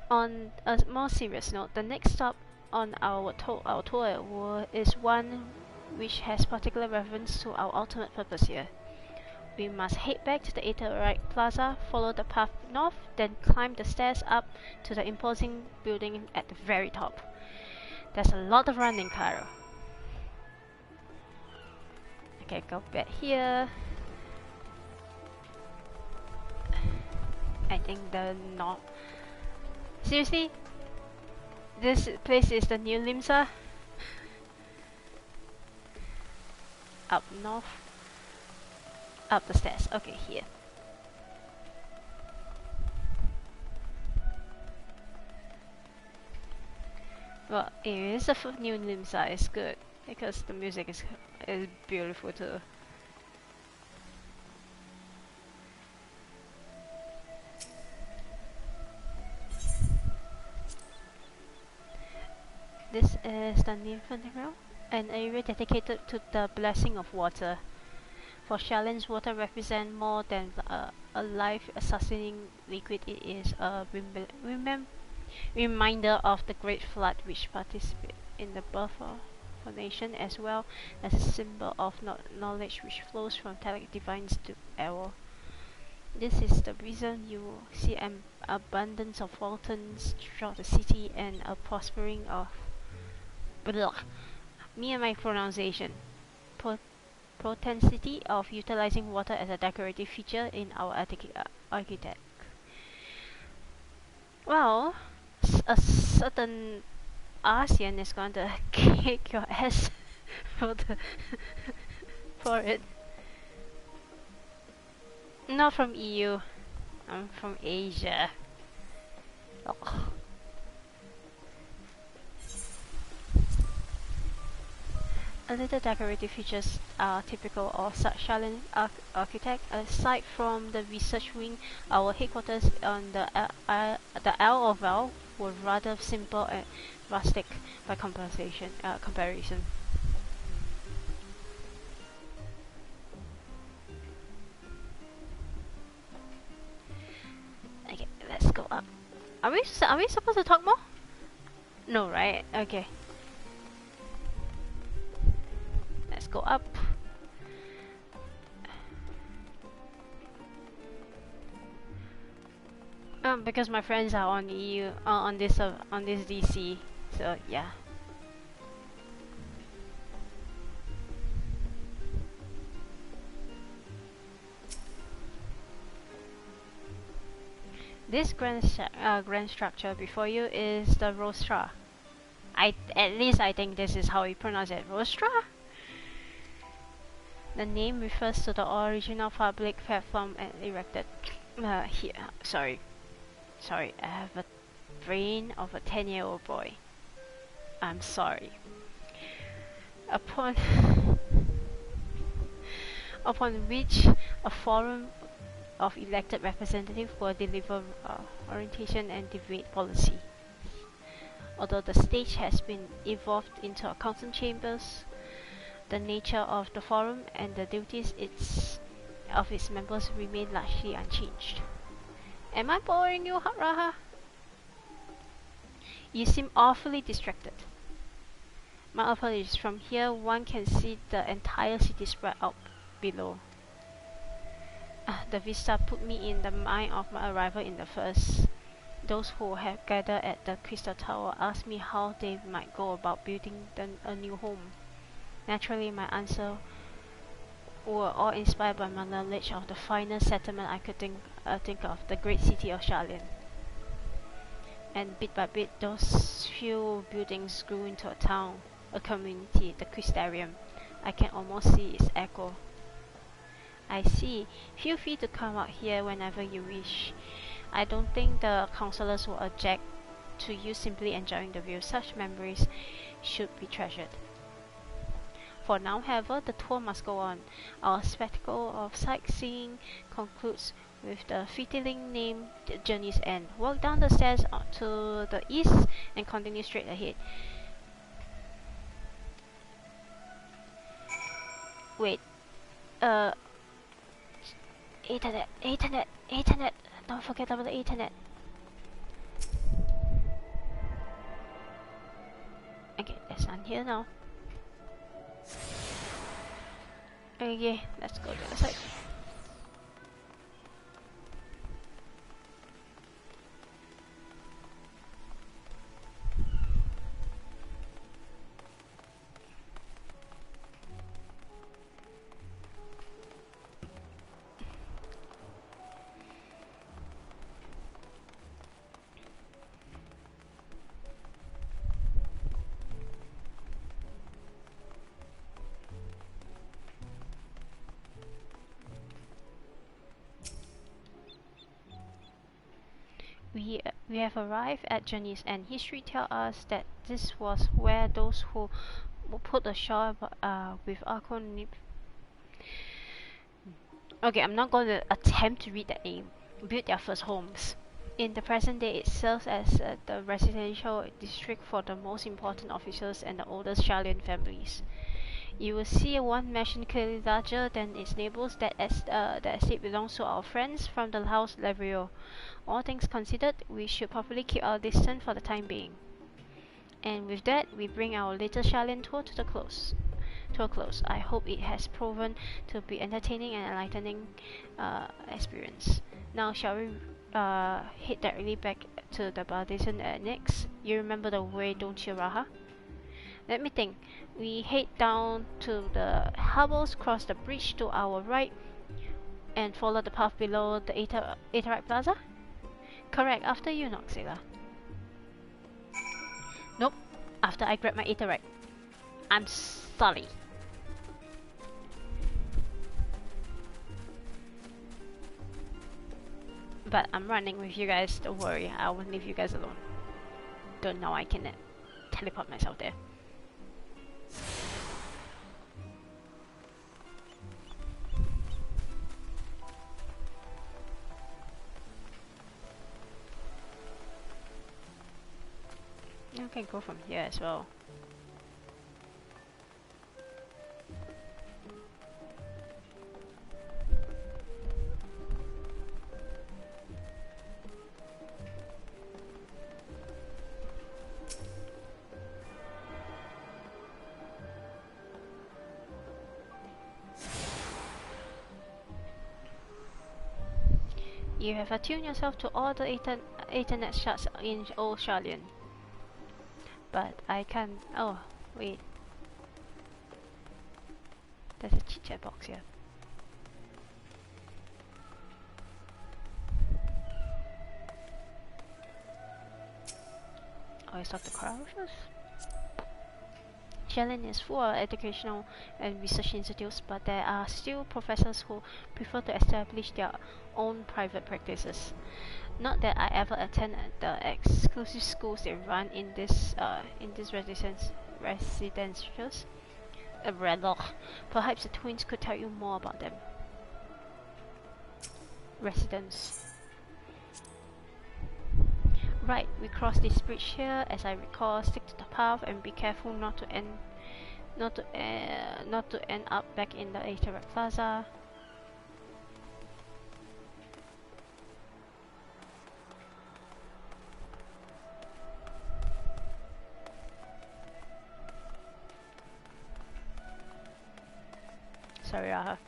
On a more serious note, the next stop on our tour is one which has particular reference to our ultimate purpose here. We must head back to the Aetherite Plaza, follow the path north, then climb the stairs up to the imposing building at the very top. There's a lot of running, Cairo. Okay, go back here. I think the north. Seriously? This place is the new Limsa? Up north. Up the stairs. Okay, here. Well, it is a new Limsa. It's good because the music is beautiful too. This is the Nymphenarel, an area dedicated to the blessing of water. For Shaolin's, water represents more than a life-sustaining liquid. It is a reminder of the great flood which participated in the birth of a nation, as well as a symbol of knowledge which flows from Telic divines to Error. This is the reason you see an abundance of fountains throughout the city and a prospering of me and my pronunciation. Potentiality of utilizing water as a decorative feature in our architect. Well, a certain ASEAN is going to kick your ass for it. Not from EU. I'm from Asia. Ugh. A little decorative features are typical of such Shaolin architect. Aside from the research wing, our headquarters on the Isle of Val were rather simple and rustic by comparison. Okay, let's go up. Are we supposed to talk more? No, right? Okay. Let's go up. Because my friends are on EU on this DC. So yeah. This grand structure before you is the rostra. At least I think this is how you pronounce it, rostra. The name refers to the original public platform erected here. Sorry, I have a brain of a 10-year-old boy. I'm sorry. Upon which a forum of elected representatives will deliver orientation and debate policy. Although the stage has been evolved into a council chambers, the nature of the forum and the duties of its members remain largely unchanged. Am I boring you, Raha? You seem awfully distracted. My apologies. From here, one can see the entire city spread out below. The vista put me in the mind of my arrival in the first. Those who have gathered at the Crystal Tower asked me how they might go about building a new home. Naturally, my answer were all inspired by my knowledge of the finest settlement I could think of, the great city of Sharlayan. And bit by bit, those few buildings grew into a town, a community, the Crystarium. I can almost see its echo. I see. Feel free to come out here whenever you wish. I don't think the councillors will object to you simply enjoying the view. Such memories should be treasured. For now, however, the tour must go on. Our spectacle of sightseeing concludes with the fitting name Journey's End. Walk down the stairs to the east and continue straight ahead. Wait. Internet. Don't forget about the internet. Okay, let's end here now. Okay, let's go to the side. We have arrived at Journey's End. History tells us that this was where those who put ashore with Archon. Okay, I'm not going to attempt to read that name. Built their first homes. In the present day, it serves as the residential district for the most important officers and the oldest Sharlayan families. You will see one mansion clearly larger than its neighbors. The estate belongs to our friends from the House Leverio. All things considered, we should probably keep our distance for the time being. And with that, we bring our little Sharlayan tour to a close. I hope it has proven to be entertaining and enlightening experience. Now, shall we head directly back to the Bardation Annex? You remember the way, don't you, Raha? Let me think. We head down to the hovels, cross the bridge to our right, and follow the path below the Aetheryte Plaza? Correct, after you, Nox'ila. Nope, after I grab my Aetheryte. I'm sorry. But I'm running with you guys, don't worry, I won't leave you guys alone. Don't know I can teleport myself there. You can go from here as well. You have attuned yourself to all the Ethernet shards in Old Sharlayan. but I can't. Oh, wait. There's a chit chat box here. Oh, it's not the crowd. Shellen is full of educational and research institutes, but there are still professors who prefer to establish their own private practices. Not that I ever attended the exclusive schools they run in this residentials. Perhaps the twins could tell you more about them. Residence. Right, we cross this bridge here. As I recall, stick to the path and be careful not to end up back in the Ateract Plaza. Sorry, Raha.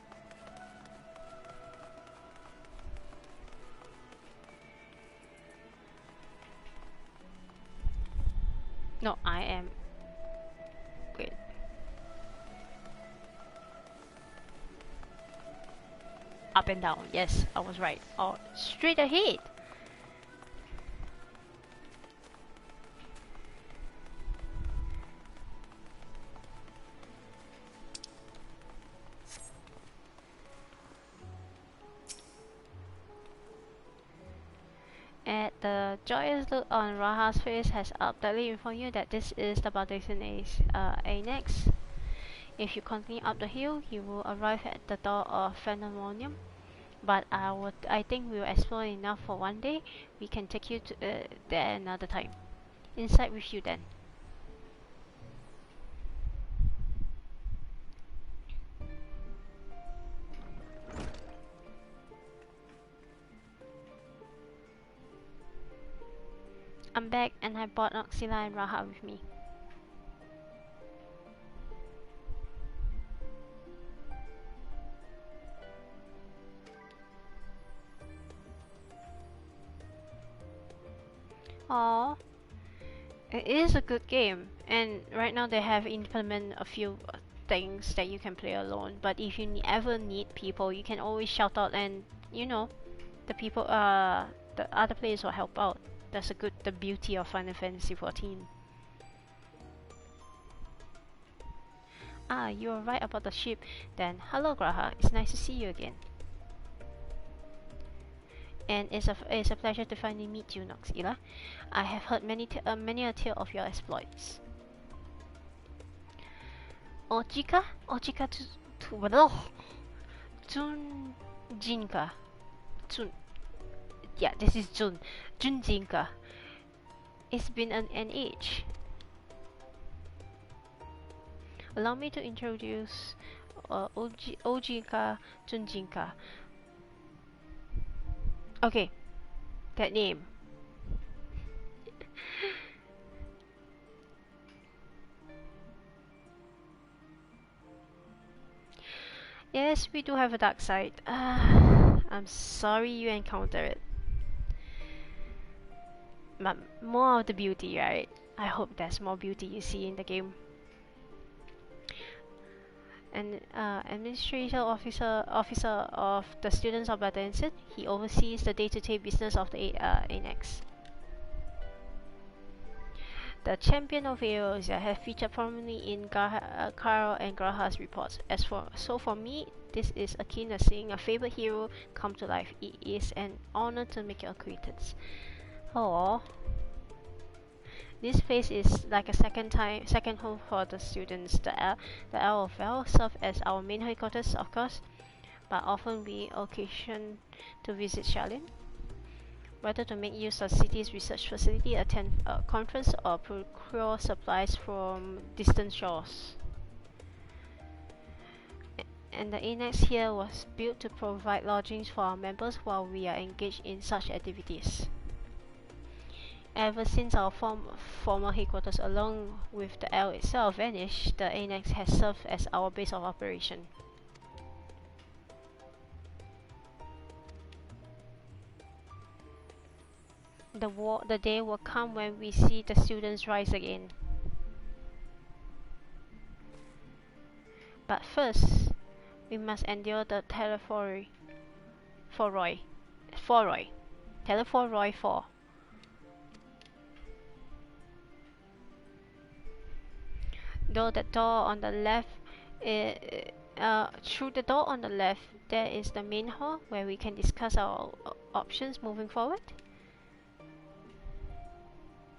No, I am. Wait. Up and down. Yes, I was right. Oh, straight ahead. The joyous look on Raha's face has undoubtedly informed you that this is the Baptisian Annex. If you continue up the hill, you will arrive at the door of Phenomenon. But I think we will explore enough for one day. We can take you to there another time. Inside with you then. I'm back and I brought Nox'ila and Raha with me. Aww. It is a good game, and right now they have implemented a few things that you can play alone, but if you ever need people, you can always shout out and, you know, the other players will help out. That's the beauty of Final Fantasy XIV. Ah, you are right about the ship. Then, hello Graha, it's nice to see you again. And it's a pleasure to finally meet you, Nox'ila. I have heard many a tale of your exploits. Ojika Junjinka. Yeah, this is Junjinka. It's been an age. Allow me to introduce Ojika Junjinka. Okay, that name. Yes, we do have a dark side. I'm sorry you encountered it. But more of the beauty, right? I hope there's more beauty you see in the game. And administrative officer of the students of Badenset. He oversees the day-to-day business of the Annex. The champion of heroes have featured prominently in Carl and Graha's reports. For me, this is akin to seeing a favorite hero come to life. It is an honor to make your acquaintance. Aww. This place is like a second home for the students. The LFL serve as our main headquarters, of course, but often we occasion to visit Shaolin, whether to make use of the city's research facility, attend a conference, or procure supplies from distant shores. And the annex here was built to provide lodgings for our members while we are engaged in such activities. Ever since our former headquarters along with the L itself vanished, the annex has served as our base of operation. The day will come when we see the students rise again. But first, we must endure the Teleforoi. Teleforoi 4. Though the door on the left, through the door on the left, there is the main hall where we can discuss our options moving forward.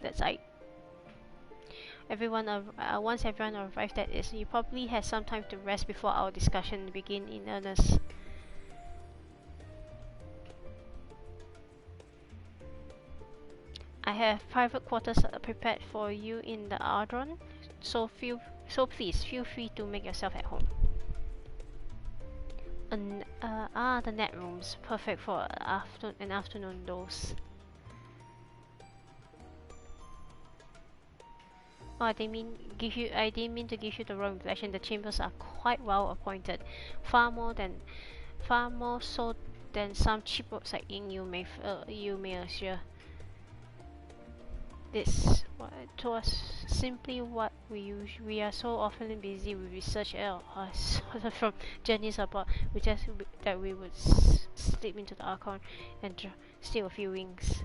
That's right. Once everyone arrived at it, you probably had some time to rest before our discussion begin in earnest. I have private quarters prepared for you in the Ardron, so please feel free to make yourself at home. The net rooms, perfect for an afternoon dose. Oh, I didn't mean to give you the wrong impression. The chambers are quite well appointed, far more so than some cheap website you may assure. This was simply what we are so often busy with research from journeys abroad. That we would slip into the Archon and steal a few wings.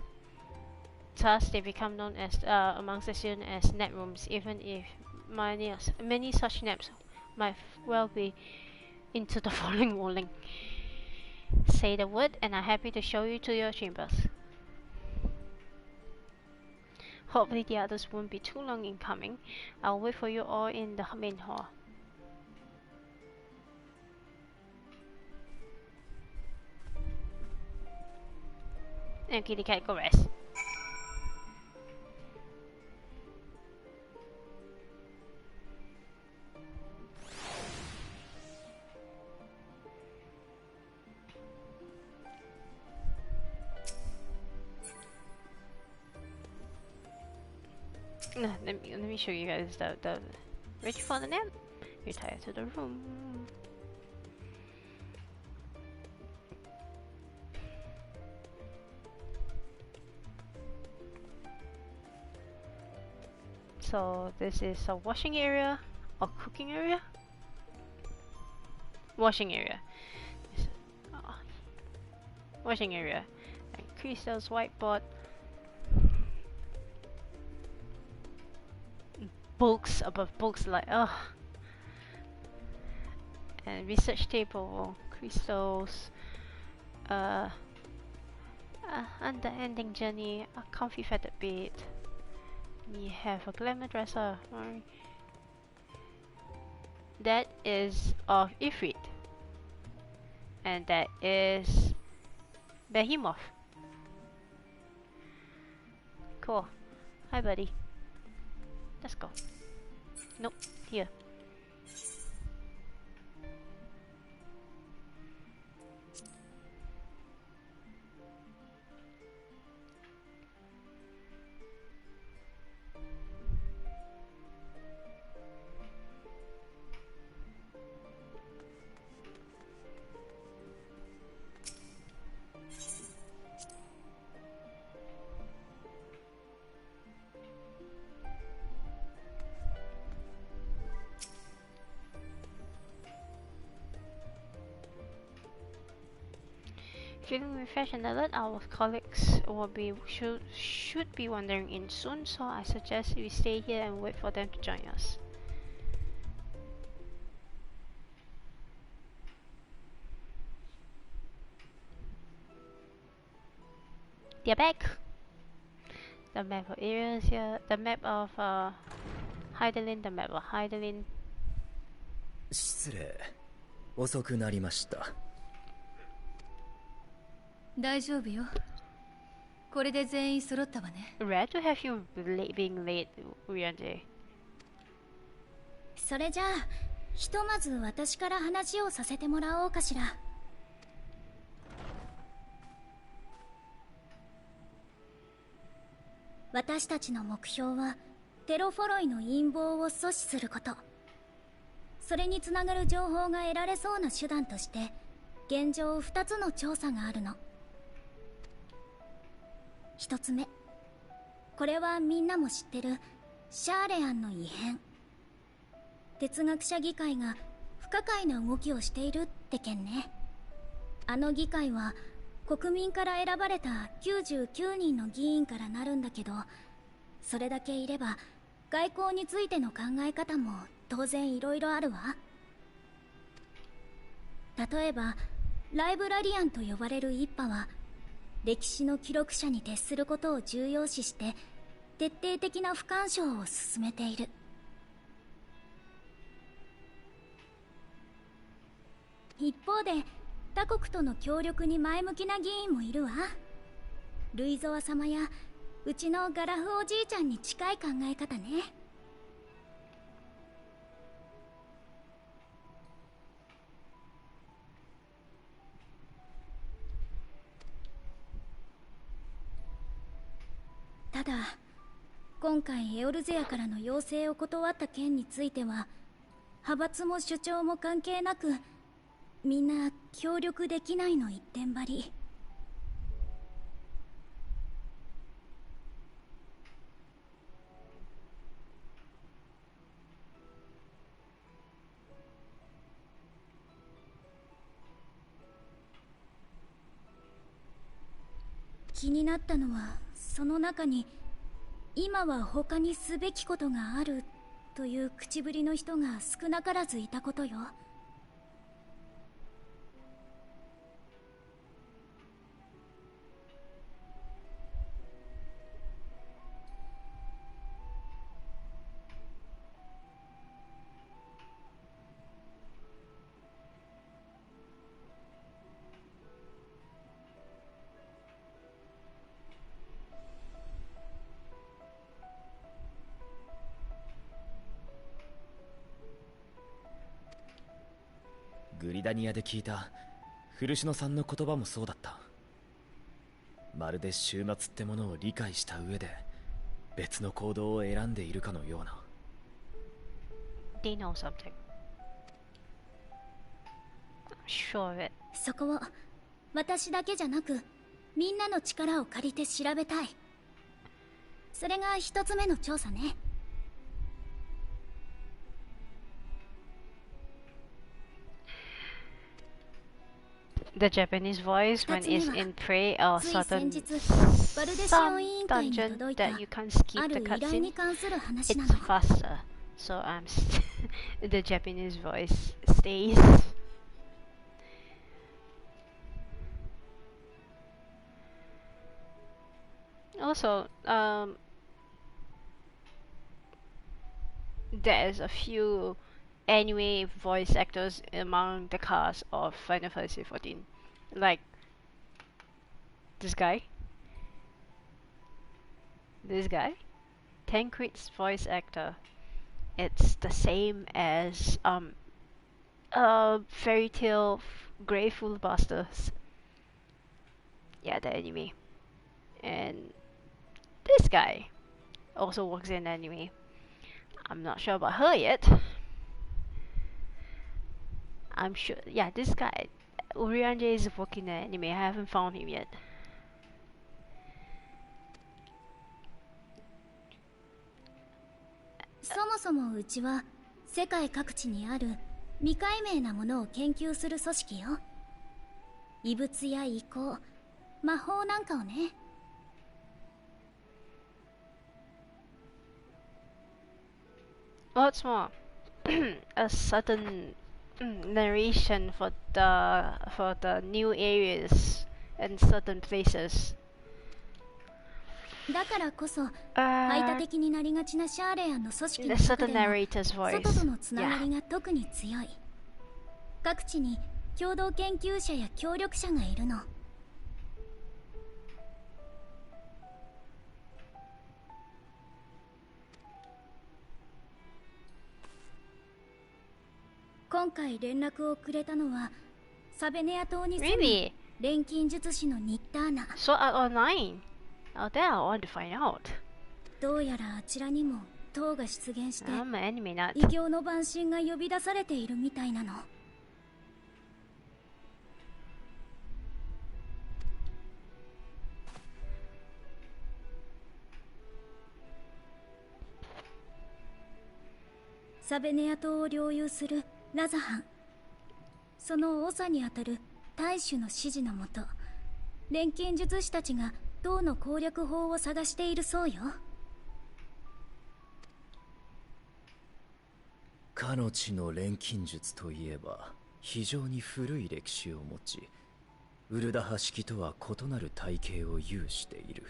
Thus, they become known as amongst the students as net rooms, even if many such naps might well be into the following rolling. Say the word, and I'm happy to show you to your chambers. Hopefully, the others won't be too long in coming. I'll wait for you all in the main hall. And kitty cat, go rest. Let me show you guys the ready for the nap. Retire to the room. So this is a washing area or cooking area. Washing area. Washing area. And Crystal's whiteboard. Books above books, like and research table, crystals, unending journey, a comfy feathered bed. We have a glamour dresser. That is of Ifrit, and that is Behemoth. Cool. Hi, buddy. Let's go. Nope, here. Feeling refreshed and alert, our colleagues should be wandering in soon, so I suggest we stay here and wait for them to join us. They're back! The map of areas here, the map of Hydaelyn, the map of Hydaelyn. 失礼。遅くなりました。大丈夫よ。これで全員揃ったわね。Rare to have you being late, Riante. それじゃあ、ひとまず私から話をさせてもらおうかしら。私たちの目標はテロフォロイの陰謀を阻止すること。それにつながる情報が得られそうな手段として現状2つの調査があるの。1つ目、これはみんなも知ってるシャーレアンの異変。哲学者議会が不可解な動きをしているって件ね。あの議会は国民から選ばれた99人の議員からなるんだけど、それだけいれば外交についての考え方も当然いろいろあるわ。例えばライブラリアンと呼ばれる一派は歴史の記録者に徹することを重要視して徹底的な不干渉を進めている。一方で他国との協力に前向きな議員もいるわ。ルイゾワ様やうちのガラフおじいちゃんに近い考え方ね。ただ今回エオルゼアからの要請を断った件については派閥も主張も関係なくみんな協力できないの一点張り。気になったのはその中に今は他にすべきことがあるという口ぶりの人が少なからずいたことよ。グリダニアで聞いた古篠さんの言葉もそうだった。まるで終末ってものを理解した上で別の行動を選んでいるかのような。 They know something. I'm sure of it. そこを私だけじゃなくみんなの力を借りて調べたい。それが一つ目の調査ね。The Japanese voice when it's in prey or certain some dungeon that you can't skip the cutscene, it's faster. So the Japanese voice stays. Also, there's a few anime voice actors among the cast of Final Fantasy XIV, like this guy, Tancred's voice actor. It's the same as Fairy Tail Grateful Busters. Yeah, the anime. And this guy also works in anime. I'm not sure about her yet. I'm sure, yeah, this guy, Urianje, is working in anime. I haven't found him yet. Somosomo, うちは世界各地にある未解明なものを研究する組織よ。異物や異光、魔法なんかをね。What's more, a sudden narration for the new areas and certain places. だからこそ排他的になりがちなシャーレアンの組織の the 中 certain でも narrator's voice. 外とのつながりが特に強い。各地に共同研究者や協力者がいるの。今回連絡をくれたのはサベネア島に住む Really? 錬金術師のニッターナ。 So online. Oh, that I want to find out. どうやらあちらにも塔が出現して I'm an anime nut. 異形の万神が呼び出されているみたいなの。サベネア島を領有するラザハン、その長にあたる大主の指示のもと、錬金術師たちが銅の攻略法を探しているそうよ。かの地の錬金術といえば非常に古い歴史を持ち、ウルダハ式とは異なる体系を有している。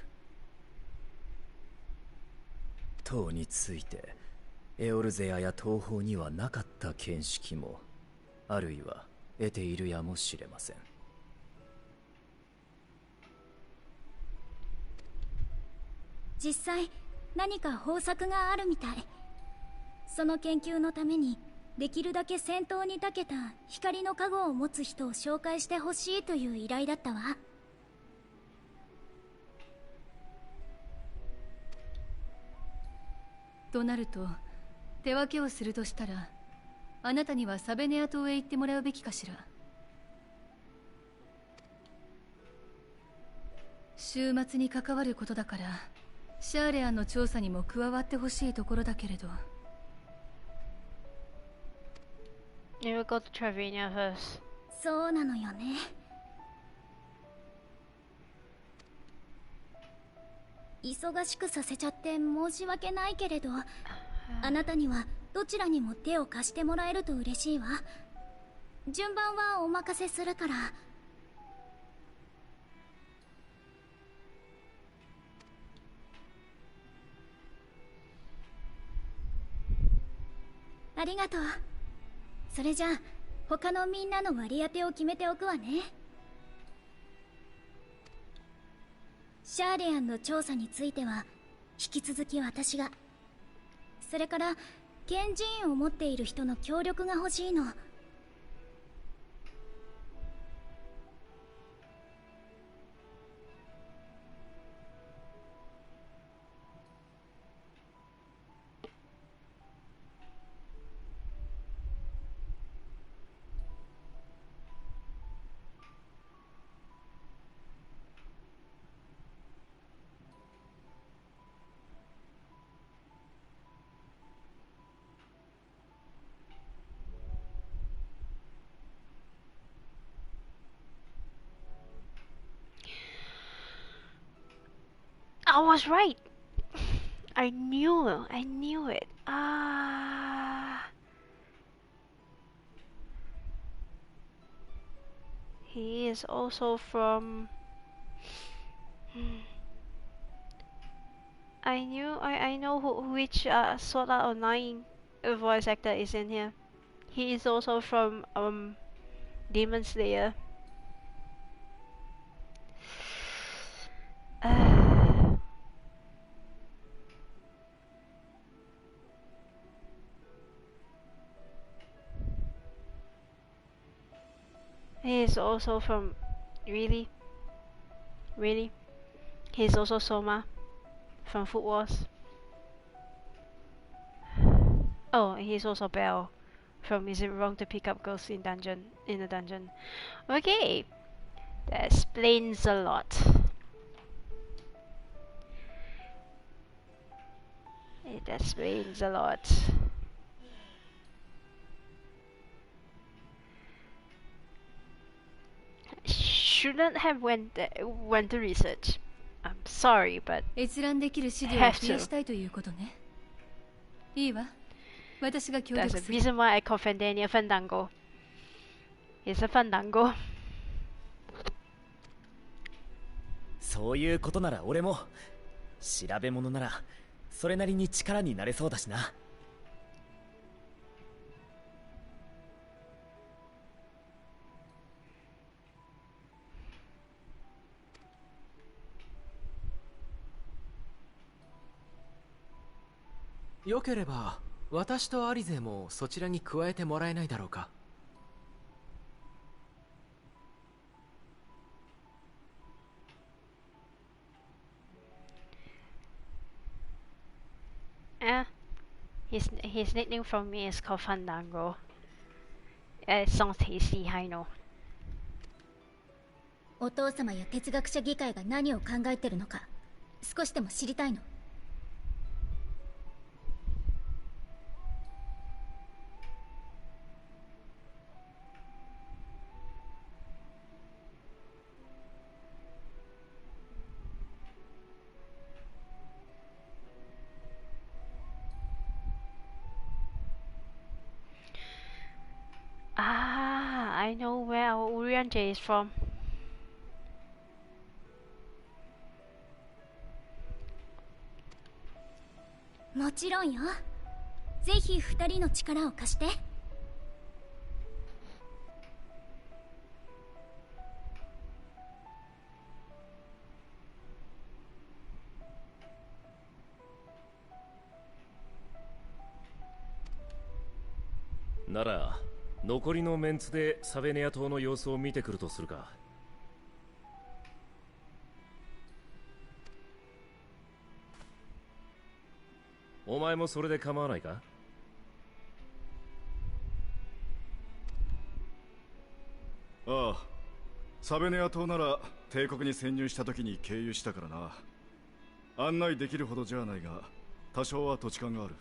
塔についてエオルゼアや東方にはなかった見識も、あるいは得ているやもしれません。実際何か方策があるみたい。その研究のためにできるだけ戦闘に長けた光の加護を持つ人を紹介してほしいという依頼だったわ。となると手分けをするとしたら、あなたにはサベネア島へ行ってもらうべきかしら。週末に関わることだから、シャーレアンの調査にも加わってほしいところだけれど。You will go to Travinia first. そうなのよね。忙しくさせちゃって申し訳ないけれど、あなたにはどちらにも手を貸してもらえると嬉しいわ。順番はお任せするから。ありがとう。それじゃあ他のみんなの割り当てを決めておくわね。シャーレアンの調査については引き続き私が。それから賢人を持っている人の協力が欲しいの。I was right. I knew it. He is also from. I know which Sword Art Online voice actor is in here. He is also from Demon Slayer. He is also from. Really? He's also Soma from Food Wars. Oh, he's also Belle from Is It Wrong to Pick Up Girls in a Dungeon. Okay, that explains a lot. It explains a lot. Shouldn't have went to research. I'm sorry, but 閲覧できる資料を増やしたいということね。いいわ。私が協力する。 That's the reason why I call Fandania Fandango. It's a Fandango. そういうことなら俺も調べ物ならそれなりに力になれそうだしな。よければ私とアリゼもそちらに加えてもらえないだろうか。His nickname from me is called Fandango. It sounds tasty, I know. お父様や哲学者議会が何を考えてるのか少しでも知りたいの。I know where our Urianje is from.もちろんよ。ぜひ二人の力を貸して。なら残りのメンツでサベネア島の様子を見てくるとするか。お前もそれで構わないか？ああ、サベネア島なら帝国に潜入した時に経由したからな。案内できるほどじゃないが多少は土地勘がある。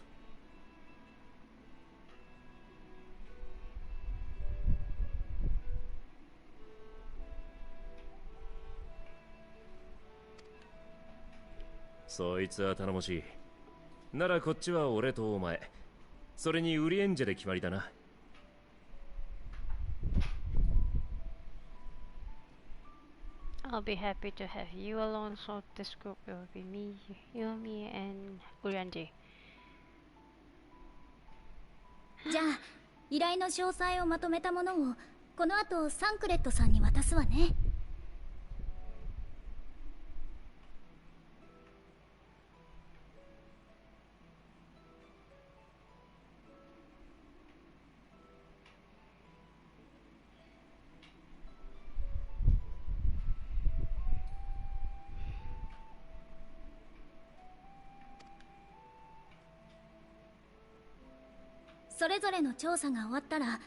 そいつは頼もしい。ならこっちは俺とお前、それにウリエンジェで決まりだな。I'll be happy to have you alone, so this group will be me, you, me, and Urianje. じゃあ依頼の詳細をまとめたものをこの後サンクレットさんに渡すわね。それぞれの調査が終わったら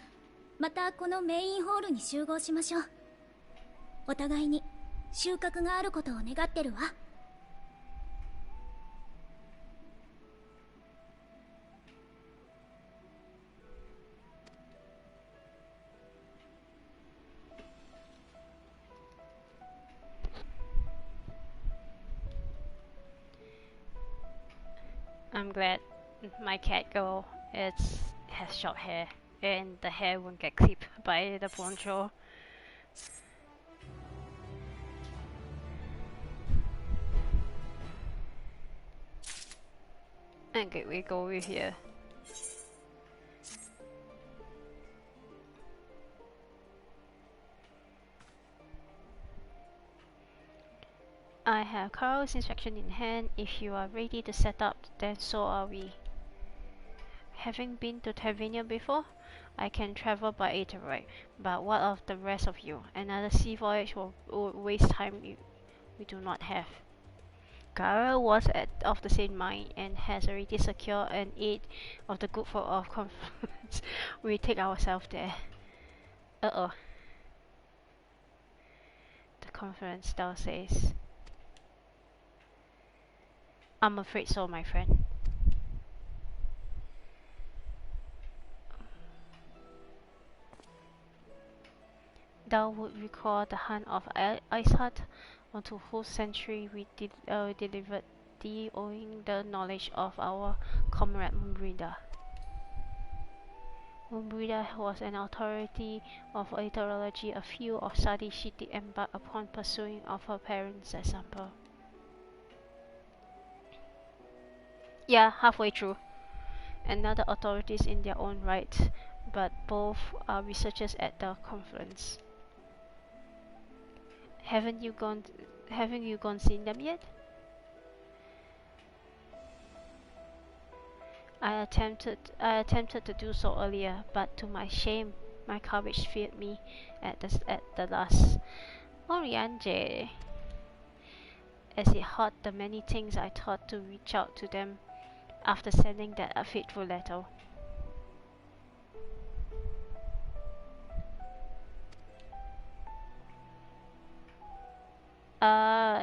またこのメインホールに集合しましょう。お互いに収穫があることを願ってるわ。I'm glad my cat girl has short hair and the hair won't get clipped by the poncho. Okay, we go over here. I have Carl's instruction in hand. If you are ready to set up, then so are we. Having been to Tavernia before, I can travel by Aetheroid, but what of the rest of you? Another sea voyage will waste time we do not have. Gara was of the same mind and has already secured an aid of the good folk of conference. We take ourselves there. The conference still says. I'm afraid so, my friend. Thou would recall the hunt of Ice Hut, onto whose century we delivered thee, owing the knowledge of our comrade Mumbrida. Mumbrida was an authority of aetherology, a field of study she did embark upon pursuing of her parents' example. Yeah, halfway through. Another authorities in their own right, but both are researchers at the conference. Haven't you gone seen them yet? I attempted to do so earlier, but to my shame, my courage failed me at the last. Orianje, as it hurt the many things I thought to reach out to them after sending that fateful letter.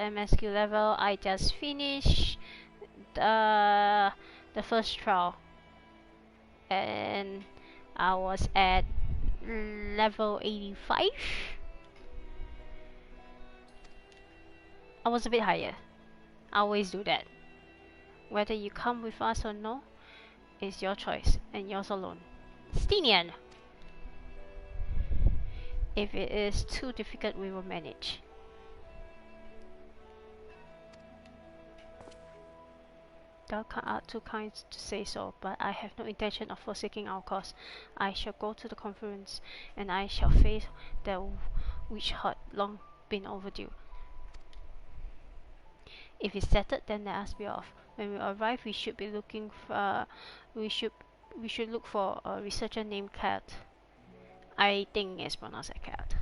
MSQ level, I just finished the first trial and I was at level 85. I was a bit higher. I always do that. Whether you come with us or no is your choice and yours alone. Stenian! If it is too difficult, we will manage. Thou art too kind to say so, but I have no intention of forsaking our cause. I shall go to the conference, and I shall face that which had long been overdue. If it's settled, then let us be off. When we arrive, we should be looking for. We should look for a researcher named Cat. I think it's pronounced like Cat.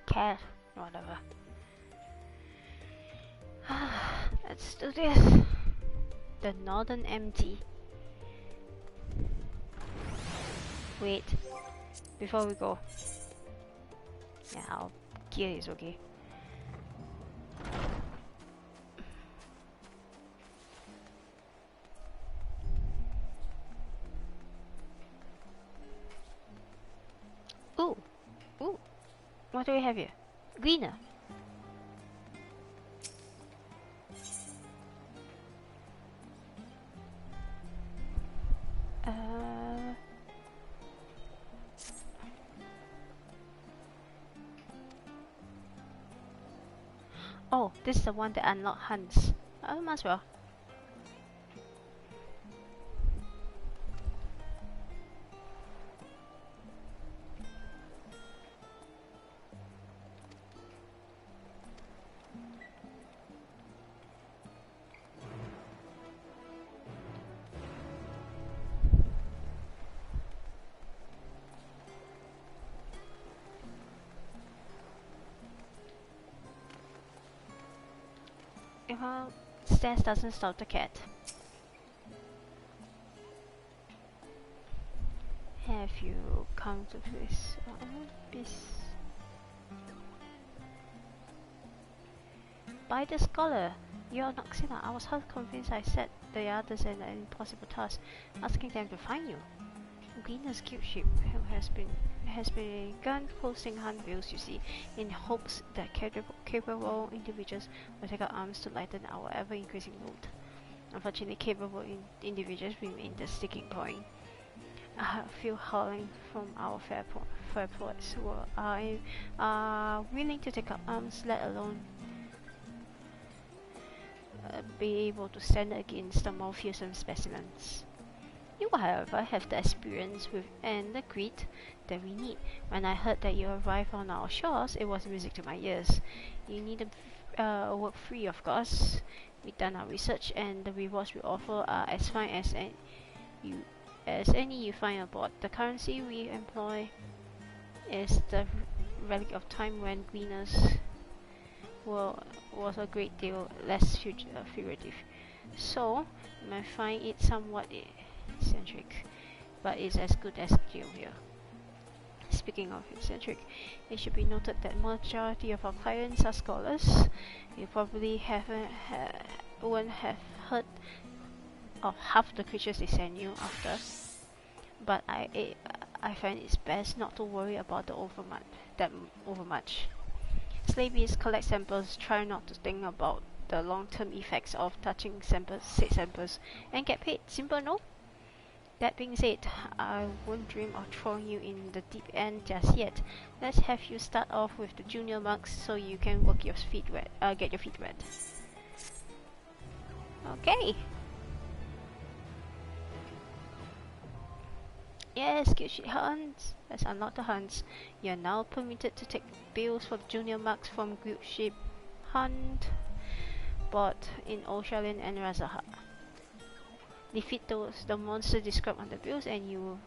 Cat, whatever. Let's do this. The Northern MD. Wait, before we go. Yeah, our gear is okay. Ooh, ooh. What do we have here? Gleaner. Oh, this is the one that unlock hunts. Might as well. Well, stairs doesn't stop the cat. Have you come to this? By the scholar, you're Nox'ila. I was half convinced I set the others an impossible task, asking them to find you. Gleaner's cute ship has begun posting handbills, you see, in hopes that capable individuals will take up arms to lighten our ever-increasing load. Unfortunately, capable individuals remain the sticking point. A few hauling from our fair ports who are willing to take up arms, let alone be able to stand against the more fearsome specimens. You, however, have the experience with and the grit that we need. When I heard that you arrived on our shores, it was music to my ears. You need to work free, of course. We've done our research, and the rewards we offer are as fine as any you find aboard. The currency we employ is the relic of time when gleaners was a great deal less figurative. So, you might find it somewhat eccentric, but it's as good as new here. Speaking of eccentric, it should be noted that majority of our clients are scholars. You probably won't have heard of half the creatures they send you after, but I find it's best not to worry about the overmuch. Slavies collect samples, try not to think about the long-term effects of touching said samples, and get paid. Simple, no? That being said, I won't dream of throwing you in the deep end just yet. Let's have you start off with the junior monks so you can get your feet wet. Okay. Yes, good shit hunts. Let's unlock the hunts. You are now permitted to take bills for the junior marks from group ship hunt bought in Ocean and Razaha. Defeat the monster described on the bills and you will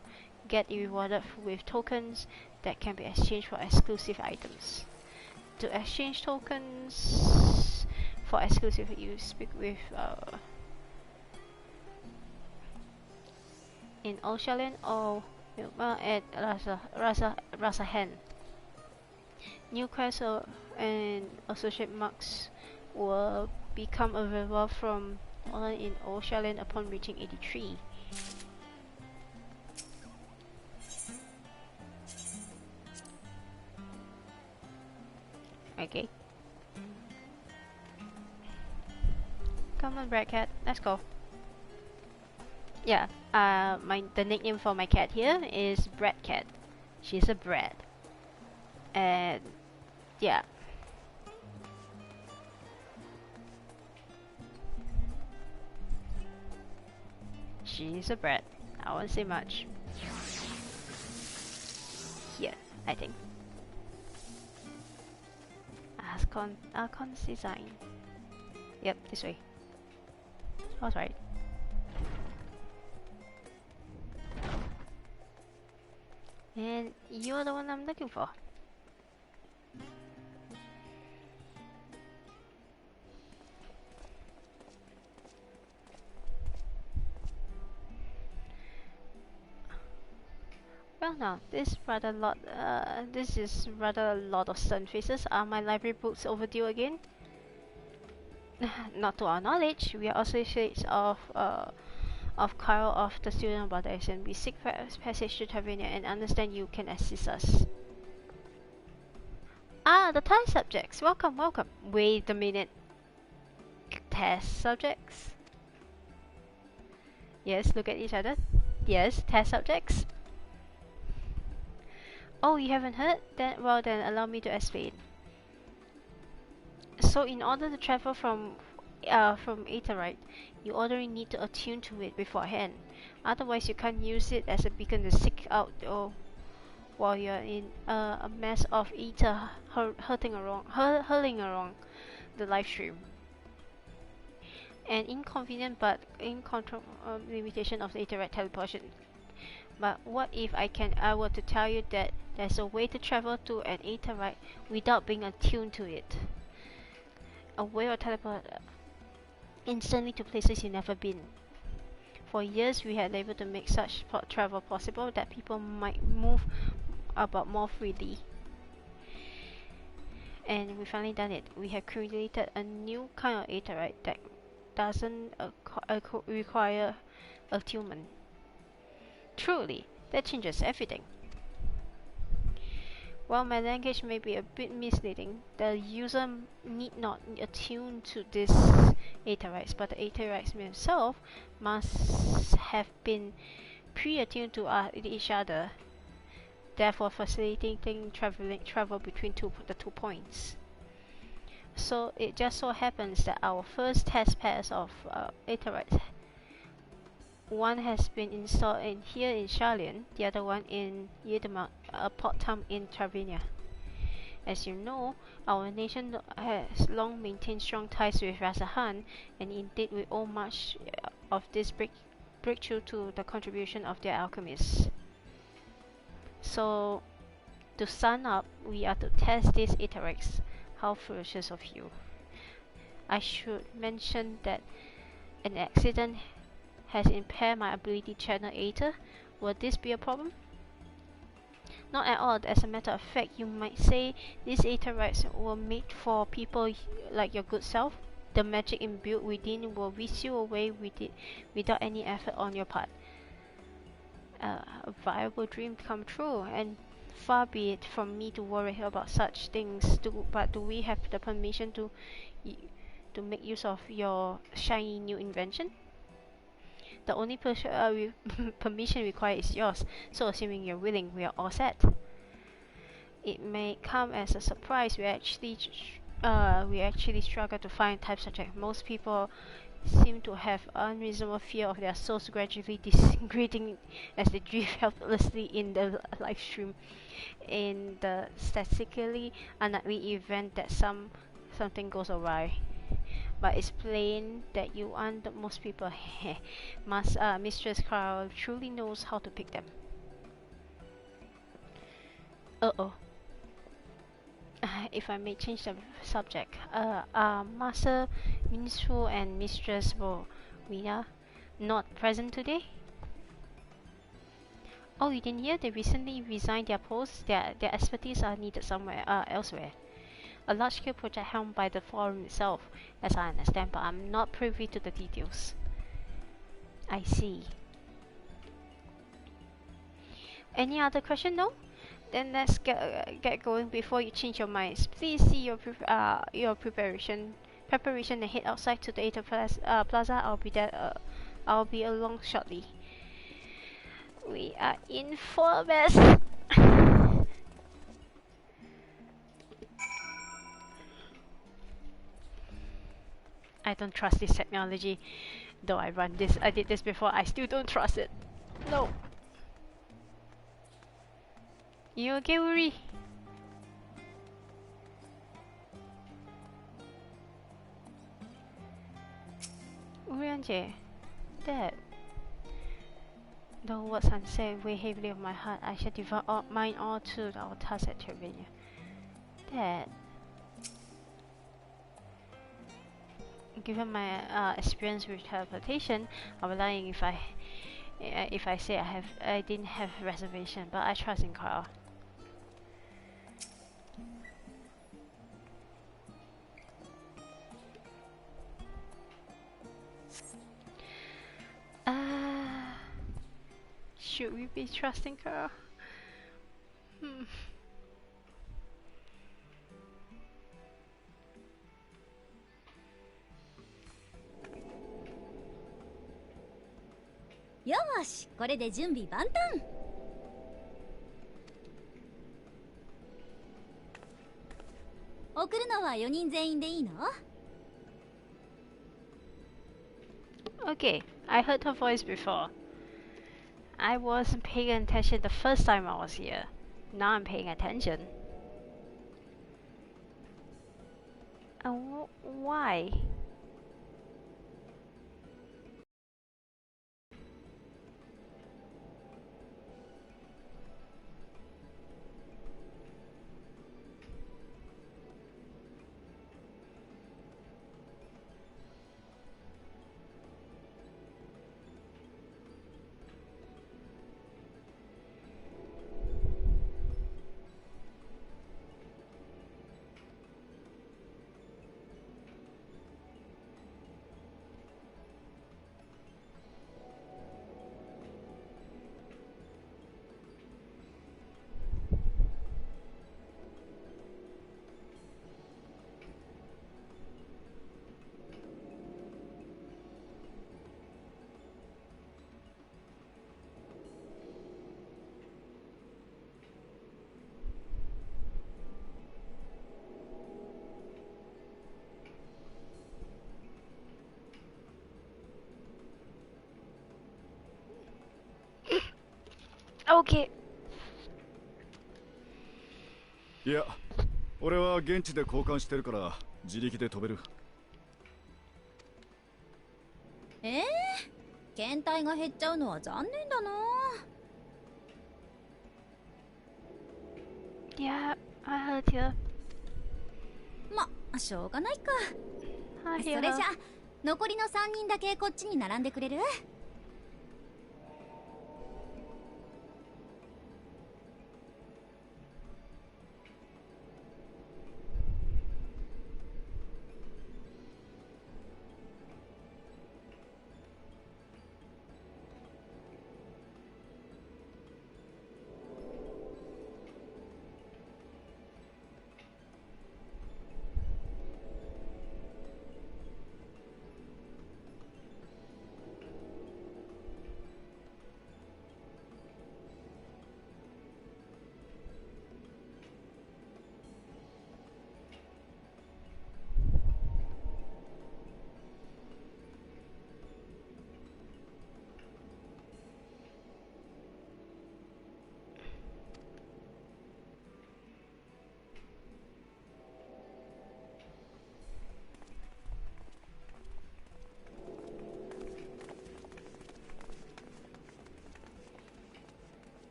get rewarded with tokens that can be exchanged for exclusive items. To exchange tokens for exclusive, you speak with in Ocean or at Razahan. New quests and associate marks will become available from in Ocean upon reaching 83. Okay. Come on, Brad Cat. Let's go. Yeah. The nickname for my cat here is Brad Cat. She's a Brad. And yeah. She's a Brad. I won't say much. Here, I think. Archon's design. Yep, this way. I was right. And you're the one I'm looking for. Well now, this is rather a lot of stern faces. Are my library books overdue again? Not to our knowledge. We are associates of Carl of the Student Brothers, and we seek passage to Tavernia and understand you can assist us. Ah, the test subjects. Welcome, welcome. Wait a minute. Test subjects? Yes, look at each other. Yes, test subjects. Oh, you haven't heard? Then allow me to explain. So in order to travel from Aetheryte, you already need to attune to it beforehand. Otherwise, you can't use it as a beacon to seek out while you're in a mass of ether hurling around the live stream. An inconvenient but incontrovertible limitation of the Aetheryte teleportation. But what if I were to tell you that there's a way to travel to an Aetheryte without being attuned to it? A way to teleport instantly to places you've never been. For years we had able to make such travel possible that people might move about more freely. And we finally done it. We have created a new kind of Aetheryte that doesn't require attunement. Truly, that changes everything. While my language may be a bit misleading, the user need not attune to these Aetherites, but the Aetherites themselves must have been pre-attuned to each other, therefore facilitating travel between the 2 points. So it just so happens that our first test pairs of Aetherites, one has been installed here in Sharlayan, the other one in Yedamut, a port town in Tavernia. As you know, our nation has long maintained strong ties with Rasahan, and indeed we owe much of this breakthrough to the contribution of their alchemists. So, to sum up, we are to test these Aetherites. How ferocious of you. I should mention that an accident has impaired my ability to channel Aether. Will this be a problem? Not at all. As a matter of fact, you might say these Aetherites were made for people like your good self. The magic imbued within will whisk you away with it without any effort on your part. A viable dream come true, and far be it from me to worry about such things. But do we have the permission to make use of your shiny new invention? The only permission required is yours, so assuming you're willing, we are all set. It may come as a surprise, we actually struggle to find type subject. Most people seem to have unreasonable fear of their souls gradually disintegrating as they drift helplessly in the live stream. In the statistically unlikely event that something goes awry. But it's plain that you aren't most people. Mistress Carl truly knows how to pick them. Uh-oh. If I may change the subject. Master, Minstrel, and Mistress Rowena not present today? Oh, you didn't hear? They recently resigned their posts. Their expertise are needed somewhere elsewhere. A large-scale project helmed by the forum itself, as I understand, but I'm not privy to the details. I see. Any other question? No? Then let's get going before you change your minds. Please see your preparation and head outside to the Eta Plaza. I'll be there. I'll be along shortly. We are in for a mess. I don't trust this technology. Though I did this before, I still don't trust it. No. You okay, Uri? Uri Anje, Dad. Though words unsaid weigh heavily on my heart, I shall devote mine all to our task at Tervania. Dad. Given my experience with teleportation, I'll be lying if I say I didn't have reservation, but I trust in Carl. Should we be trusting Carl?よーし、これで準備万端。送るのは4人全員でいいの？ Okay, I heard her voice before. I wasn't paying attention the first time I was here. Now I'm paying attention. Why? Okay. いや、俺は現地で交換してるから自力で飛べる。検体が減っちゃうのは残念だな。Yeah, I heard you. ま、しょうがないか。 I そ hear れ her. じゃ残りの3人だけこっちに並んでくれる？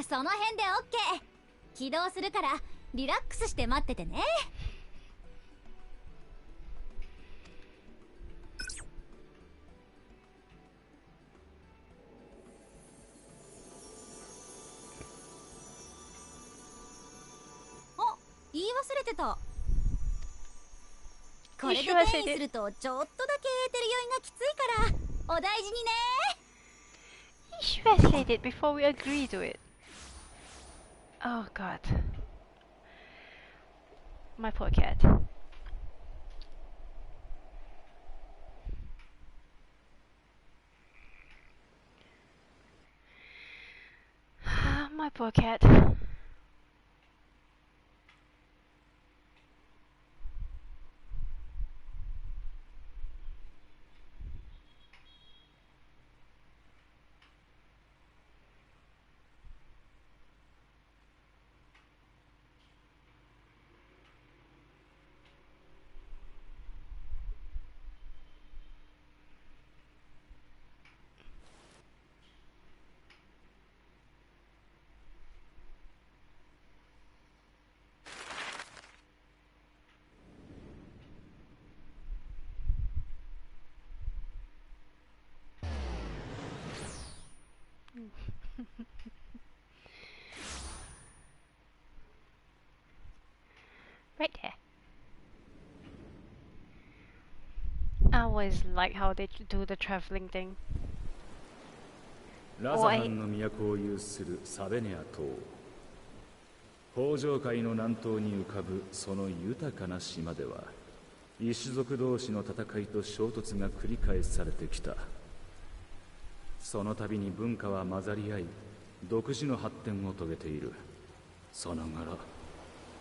その辺でオッケー。起動するからリラックスして待っててね。忘れてた。これで You sure I 転 said 移す it? るとちょっとだけエーテル酔いがきついからお大事にね。 You sure I said it before we agree to it? Oh god. My poor cat. My poor cat. Right there. I always like how they do the traveling thing. ラザハンの都を有するサベネア島。北上海の南東に浮かぶその豊かな島では、異種族同士の戦いと衝突が繰り返されてきた。その度に文化は混ざり合い、独自の発展を遂げている。さながら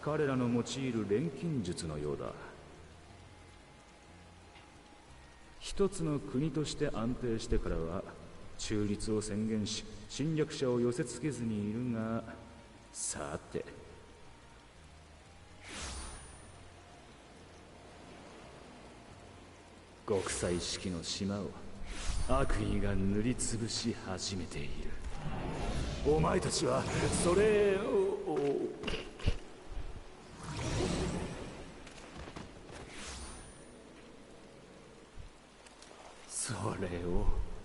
彼らの用いる錬金術のようだ。一つの国として安定してからは中立を宣言し、侵略者を寄せつけずにいるが、さて極彩式の島を悪意が塗りつぶし始めている。お前たちはそれを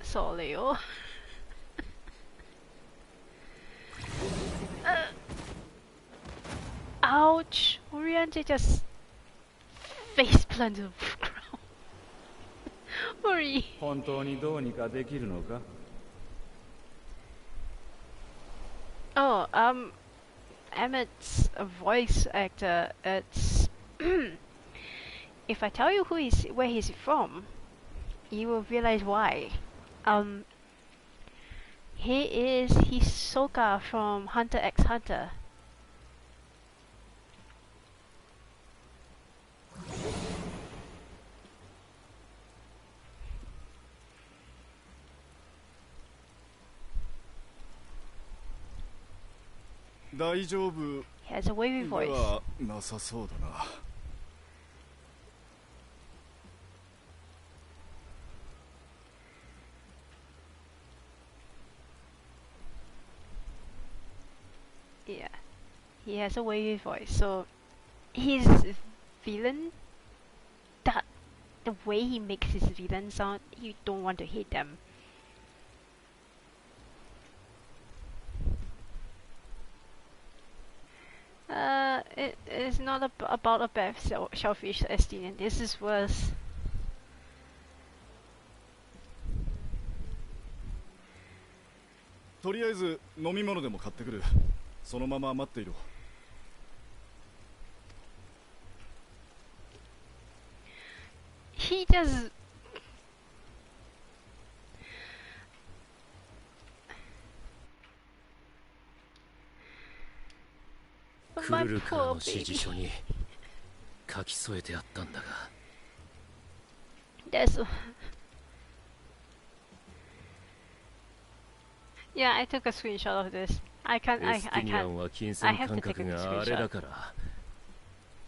それをOuch! Oriente just face planted on the ground. Ori. 本当にどうにかできるのか? Oh, Emmett's a voice actor. It's if I tell you where he's from, you will realize why. He is Hisoka from Hunter x Hunter. He has a wavy voice. Yeah, he has a wavy voice. So his villain, that the way he makes his villain sound, you don't want to hate them. It is not about a bad shellfish, Estinian. This is worse. He just... My poor baby. There's... Yeah, I took a screenshot of this. I can't. I have to take a screenshot.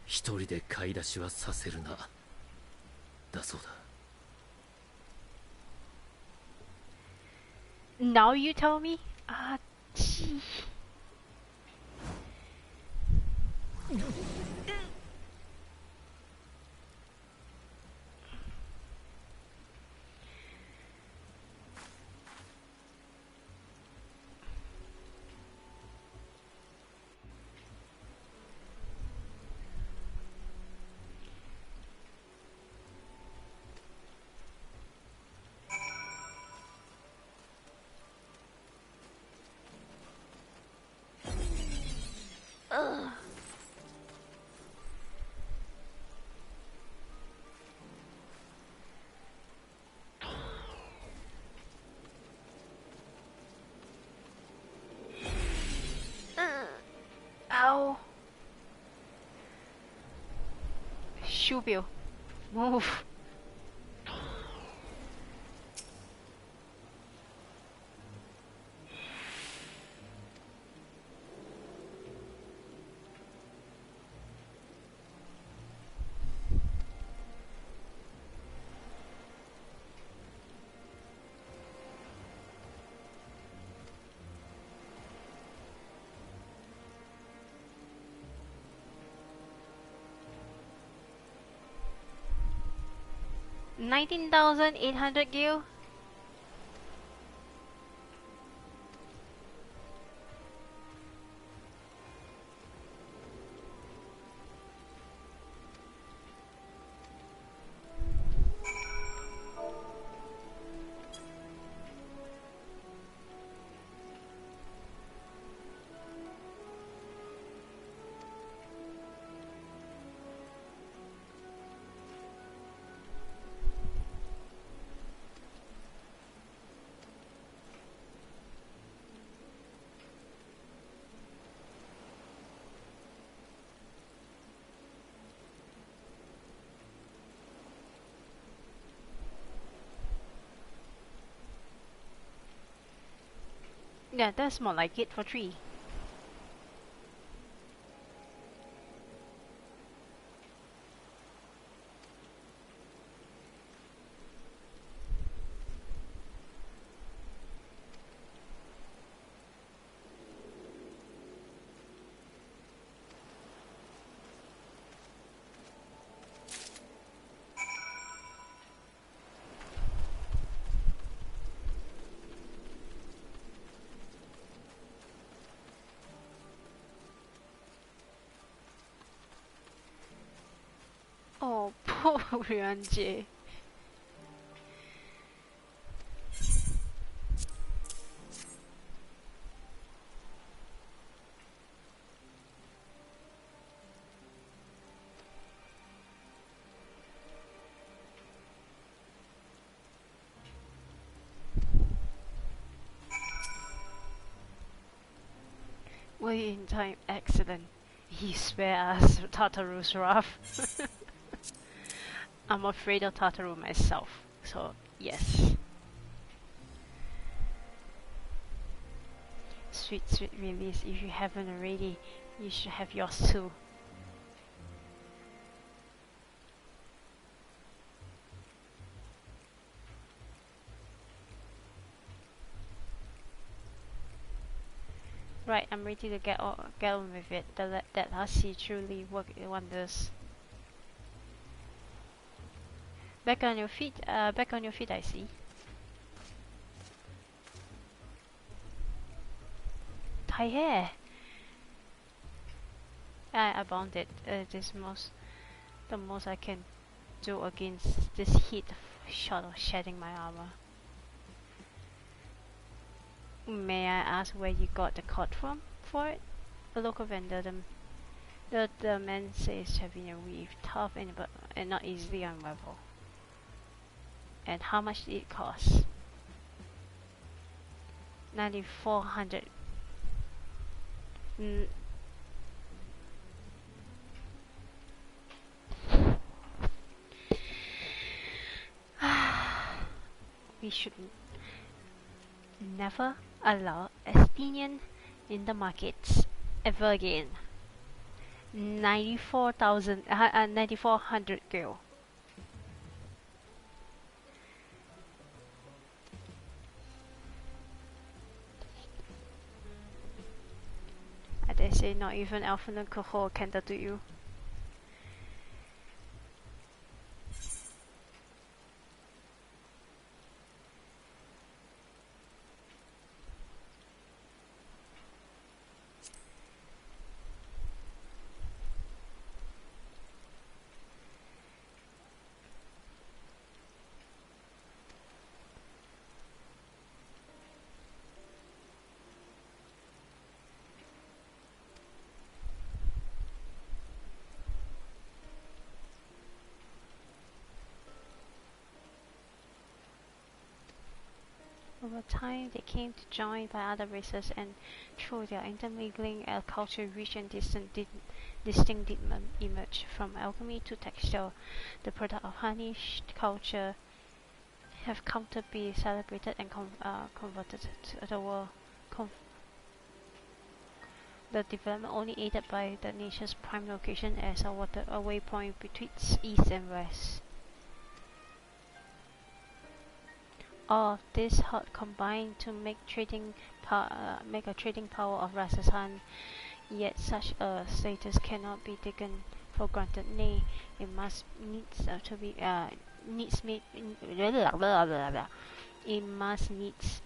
一人で買い出しはさせるな。だそうだ。Now you tell me? Ah, gee. Shubio. Move. $19,800 gil. Yeah, that's more like it for 3. Oh, poor Ryanje. Way in time, excellent. He spare us Tataru's wrath. I'm afraid of Tataru myself, so yes. Sweet, sweet release. If you haven't already, you should have yours too. Right, I'm ready to get on with it. That Lassie truly worked wonders. Back on your feet. Back on your feet. I see. Tie hair. I bound it. This the most I can do against this heat shot of shedding my armor. May I ask where you got the cord from for it? A local vendor. The man says having a weave, tough and not easily unravel. And how much did it cost? 9,400. We should never allow Estinian in the markets ever again. 9,400 gil. They say not even Alpha and Coho can do you. over time, they came to join by other races, and through their intermingling, a culture rich and distinct emerged. From alchemy to textile, the product of Hunnish culture have come to be celebrated and converted to the world. The development only aided by the nation's prime location as a waterway point between east and west. All of this had combined to make a trading power of Rajasthan. Yet such a status cannot be taken for granted. Nay, it must needs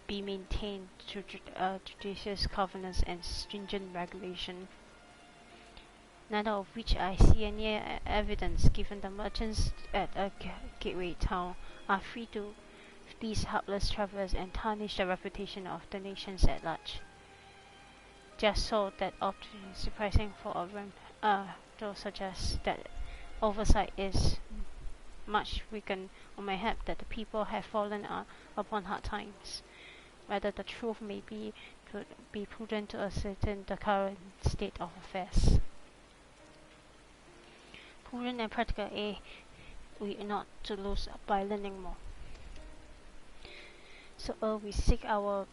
be maintained through judicious governance and stringent regulation. Neither of which I see any evidence, given the merchants at a gateway town are free to these helpless travelers and tarnish the reputation of the nations at large. Just so that surprising for a realm, though suggests that oversight is much weakened, or mayhap that the people have fallen upon hard times. Rather, the truth may be prudent to ascertain the current state of affairs. Prudent and practical, we are not to lose by learning more. So we seek our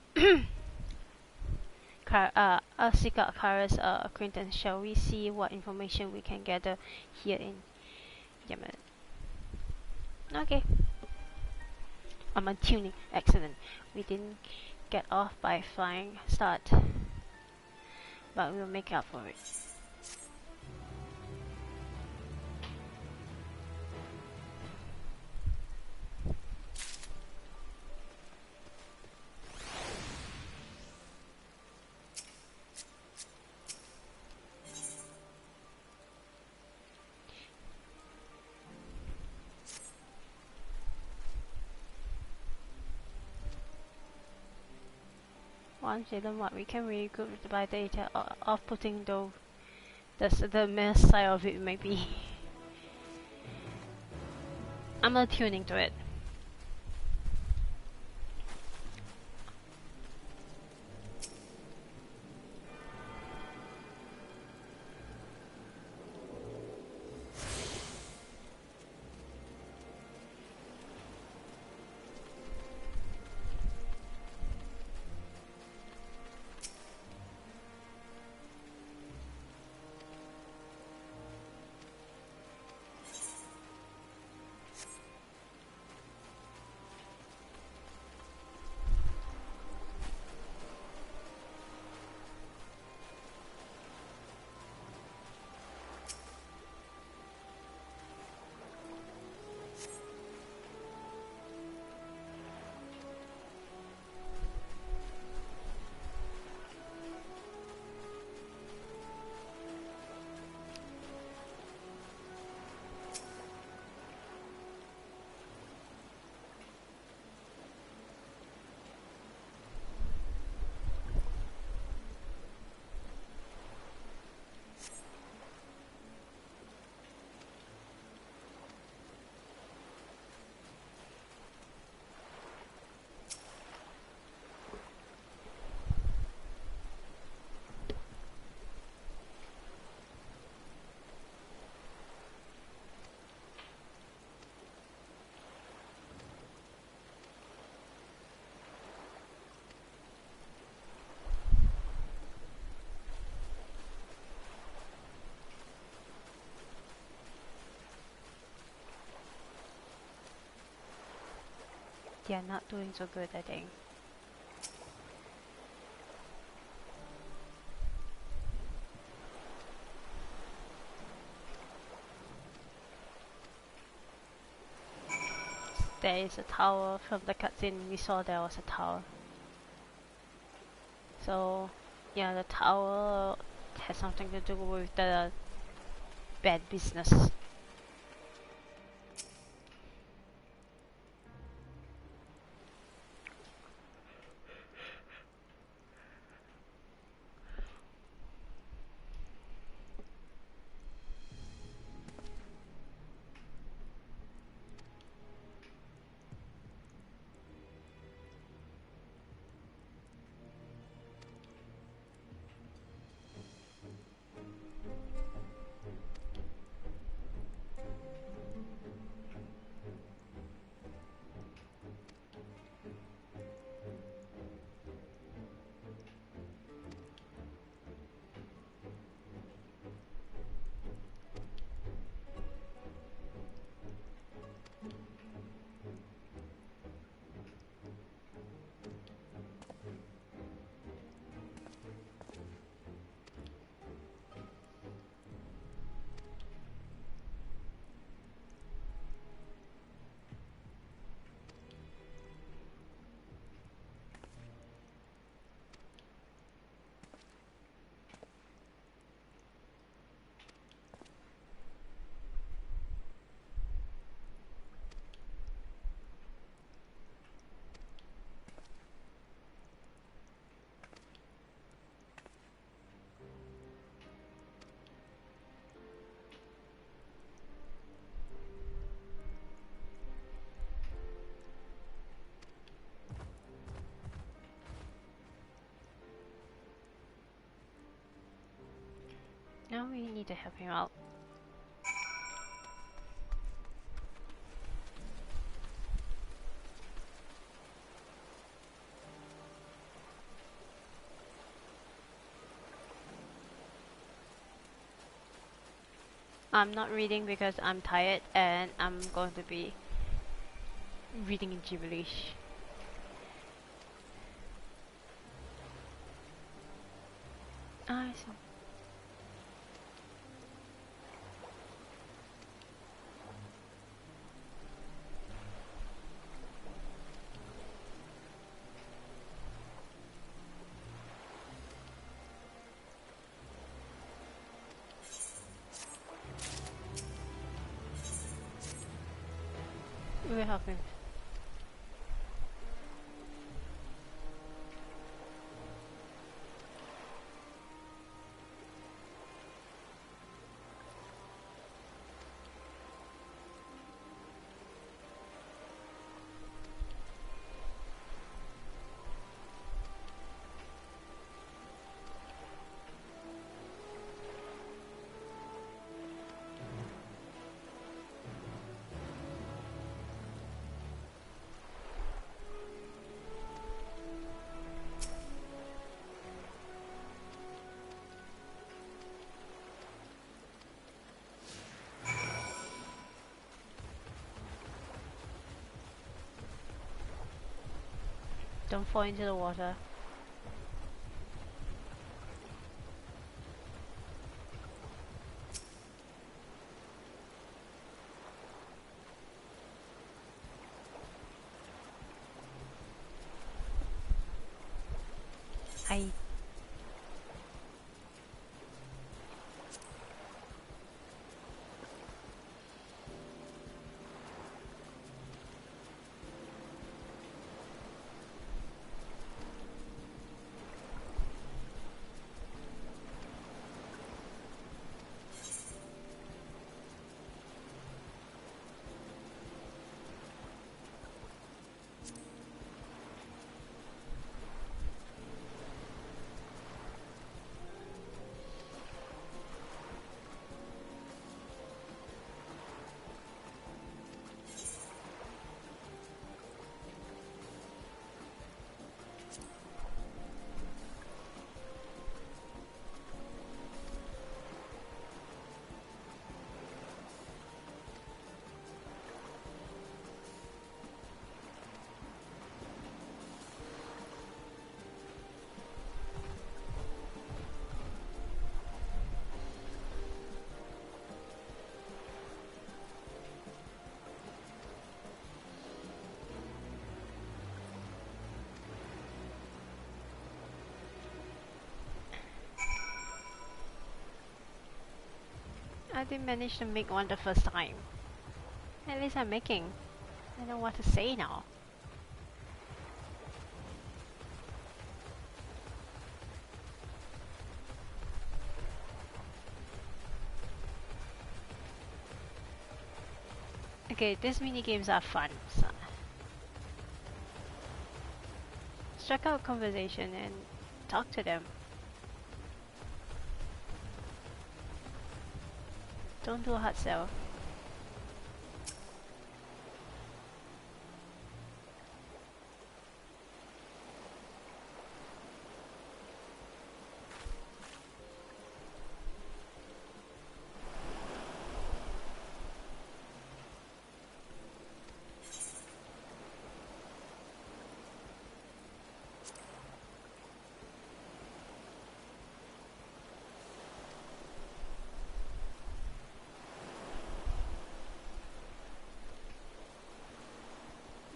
seek out Kara's acquaintance. Shall we see what information we can gather here in Yemen? Okay. I'm on tuning. Excellent. We didn't get off by flying start, but we'll make up for it. Once we learn what we can really good by data of putting the mess side of it maybe. I'm not tuning to it. They are not doing so good, I think. There is a tower. From the cutscene we saw there was a tower. So yeah, the tower has something to do with the bad business. Now we need to help him out. I'm not reading because I'm tired and I'm going to be reading in gibberish. I see. We're helping. Don't fall into the water. I didn't manage to make one the first time. At least I'm making. I know what to say now. Okay, these mini games are fun. So strike out conversation and talk to them. Don't do a hard sell.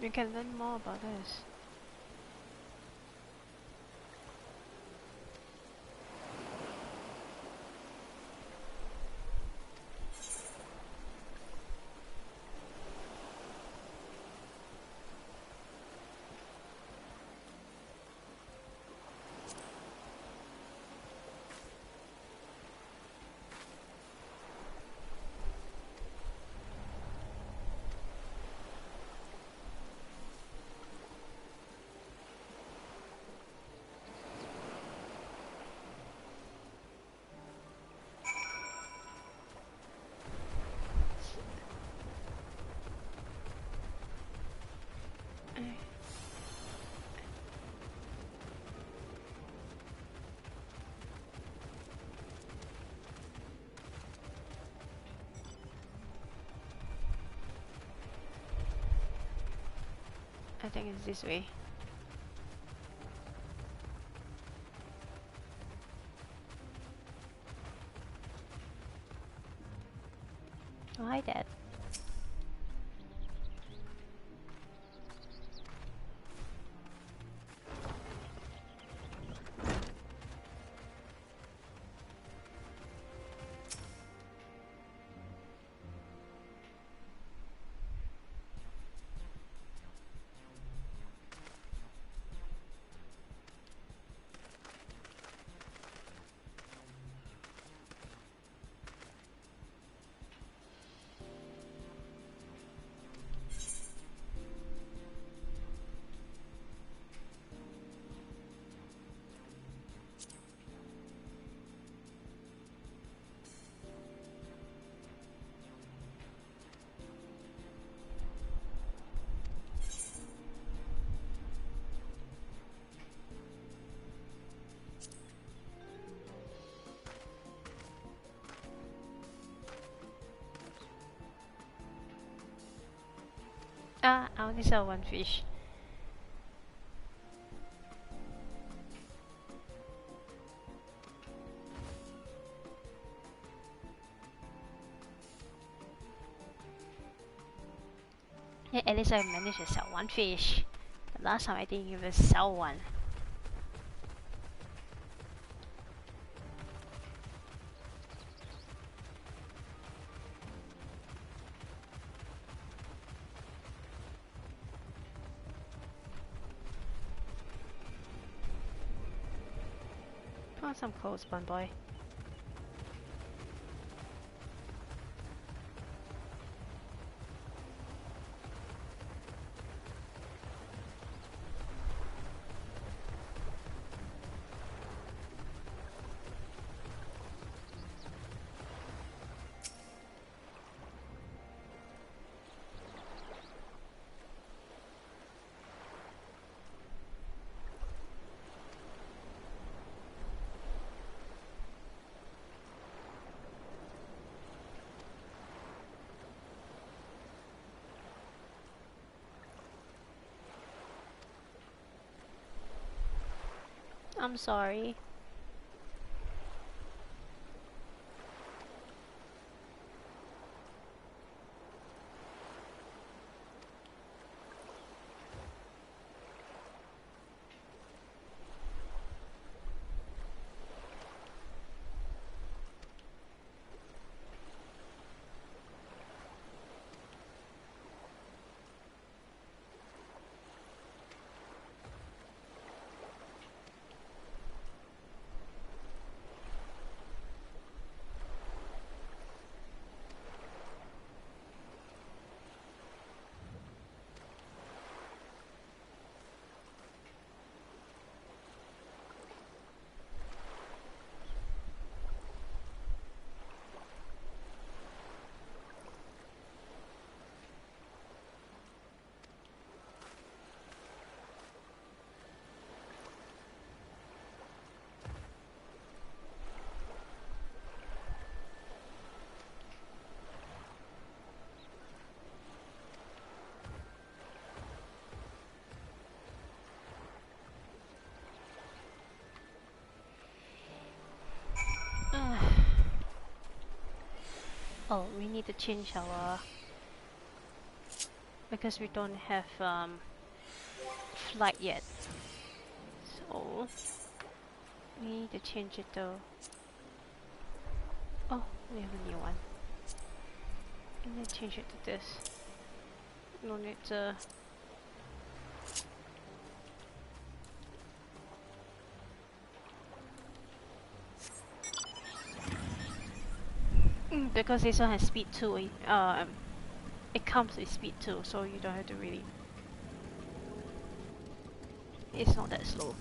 You can learn more about this. think it's this way. Oh, hi, Dad. Ah, I only saw one fish. Yeah, at least I managed to sell one fish. The last time I didn't even sell one. Put on some clothes, bun boy. I'm sorry. Oh, we need to change our... because we don't have flight yet. So we need to change it though. Oh, we have a new one. And then change it to this. No need to... because this one has speed 2, it comes with speed 2, so you don't have to really... it's not that slow.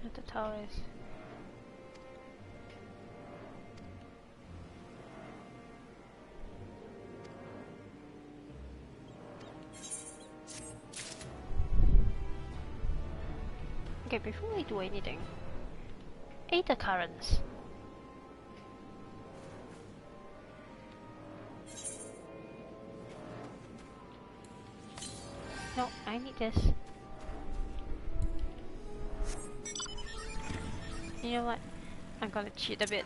At the towers. Okay, before we do anything, Aether currents. No, I need this. You know what? I'm gonna cheat a bit.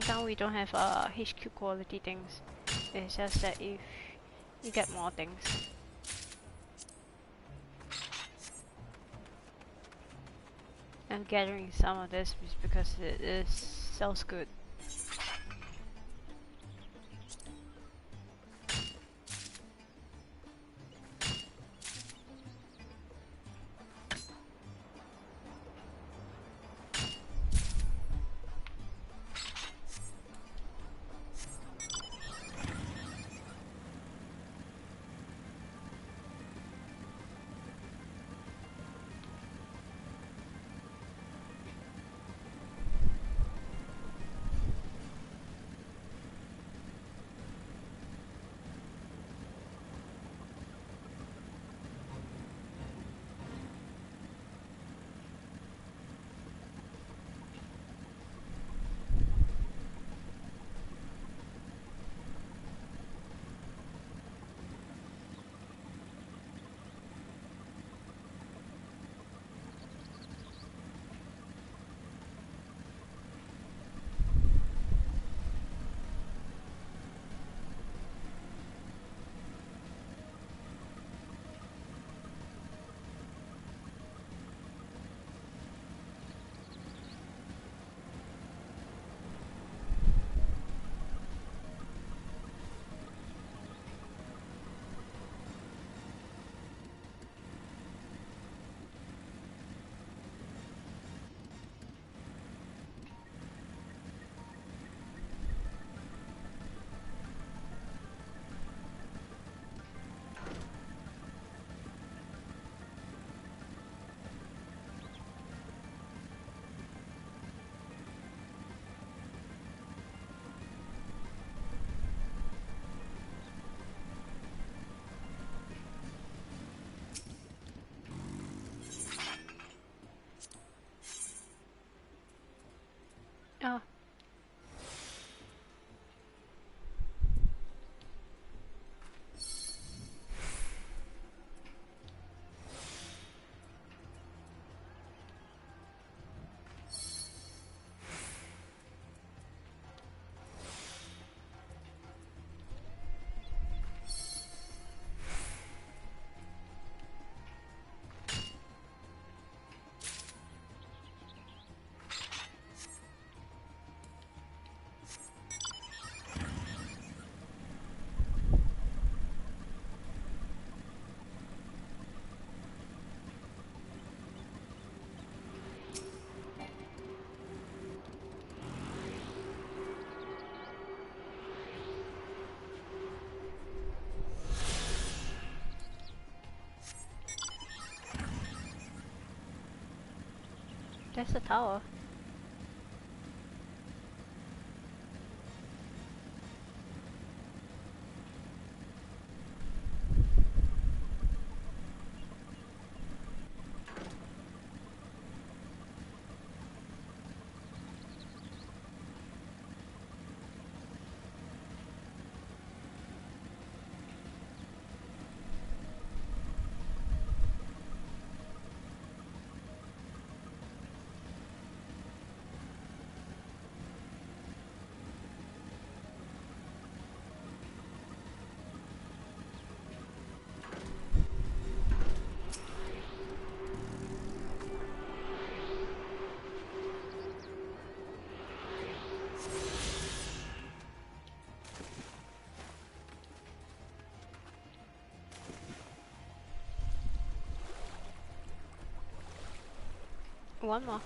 Now we don't have HQ quality things. It's just that if you get more things. I'm gathering some of this because it sells good. There's the tower. One more.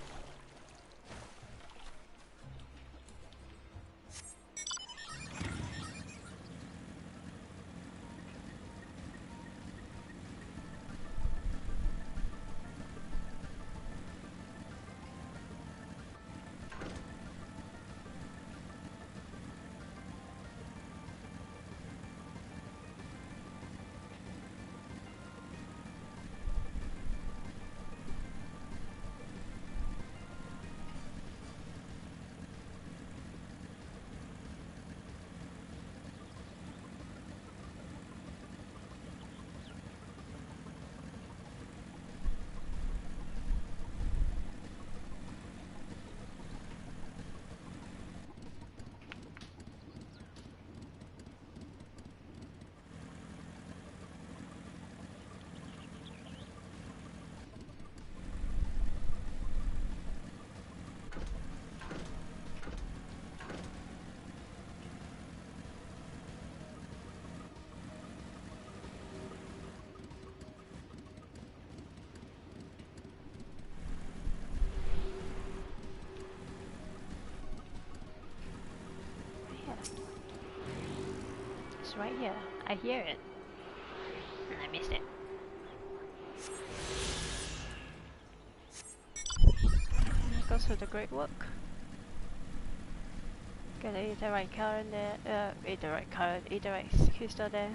It's right here. I hear it. And I missed it. And that goes for the great work. Get the right card in there. The right card, the right crystal there.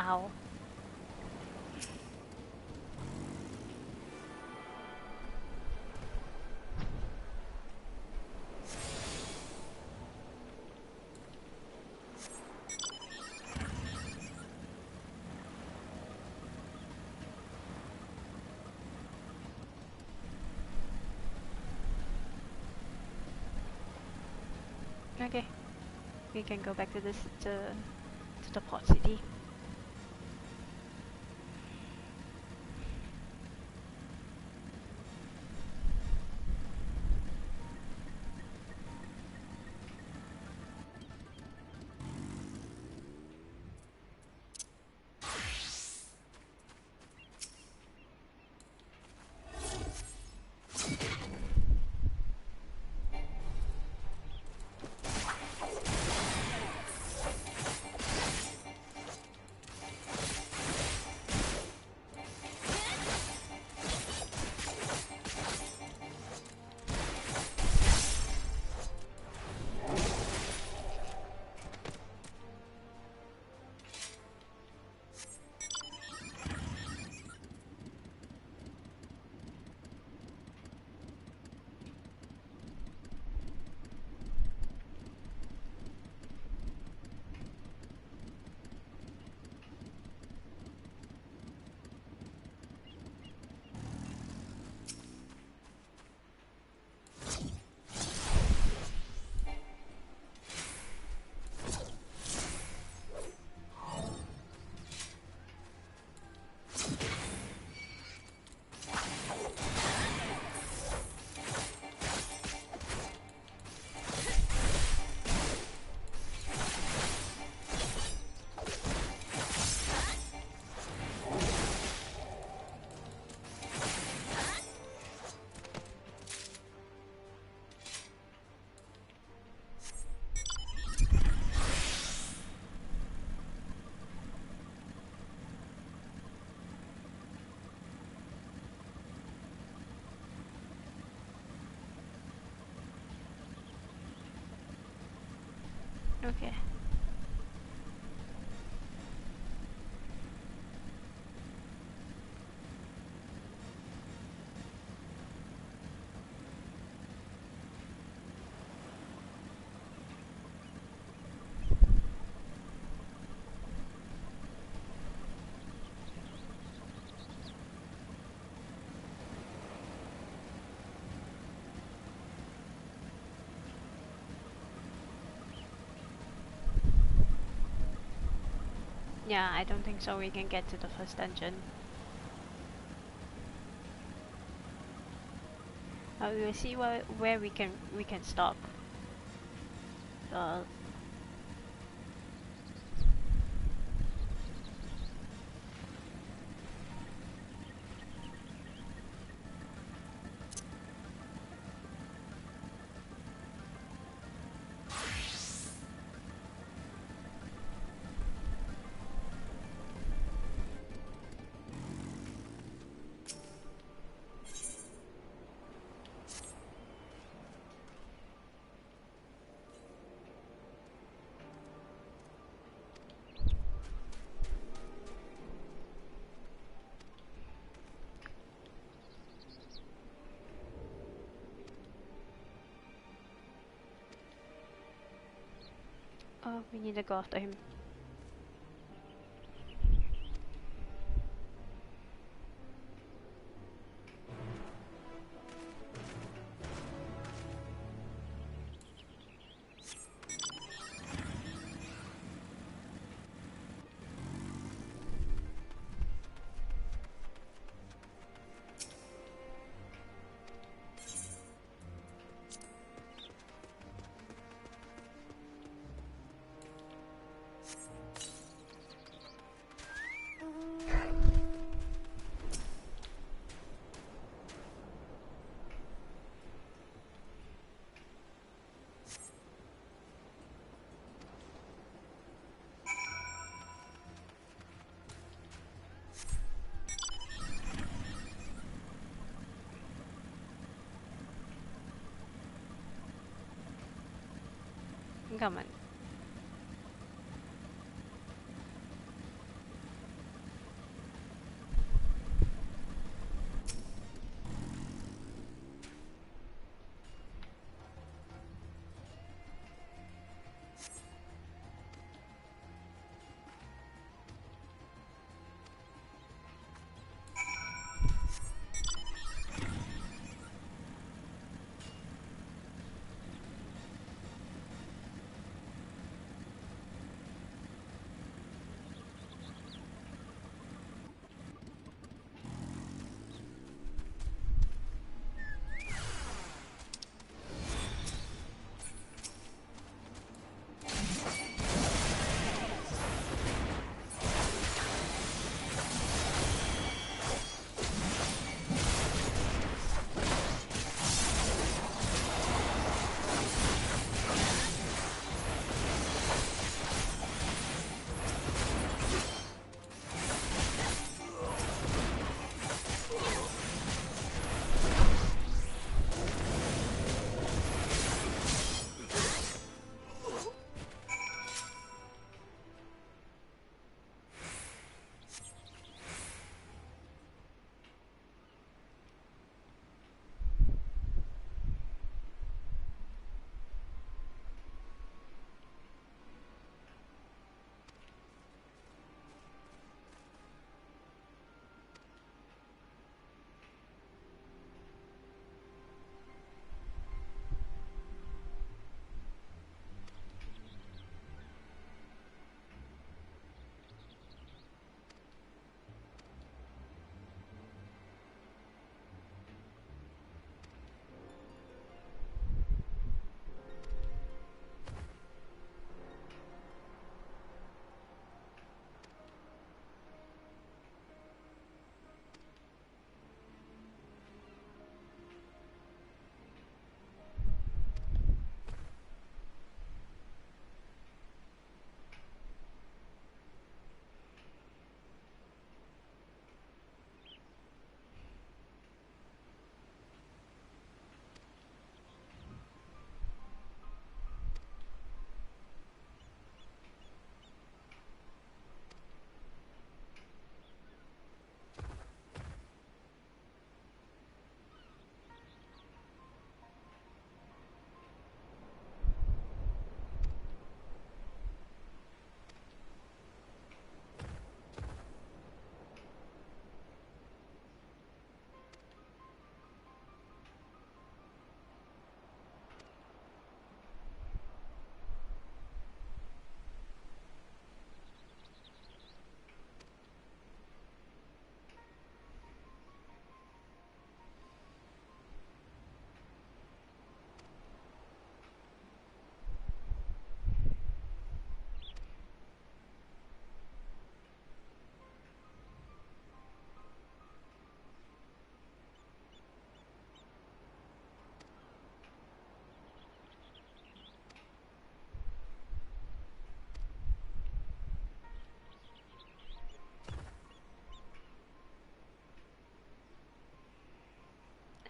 Ow. Okay, we can go back to this to the port city. Okay. Yeah, I don't think so. We can get to the first dungeon. We'll see where we can stop. Uh, Oh, we need to go after him. Come on.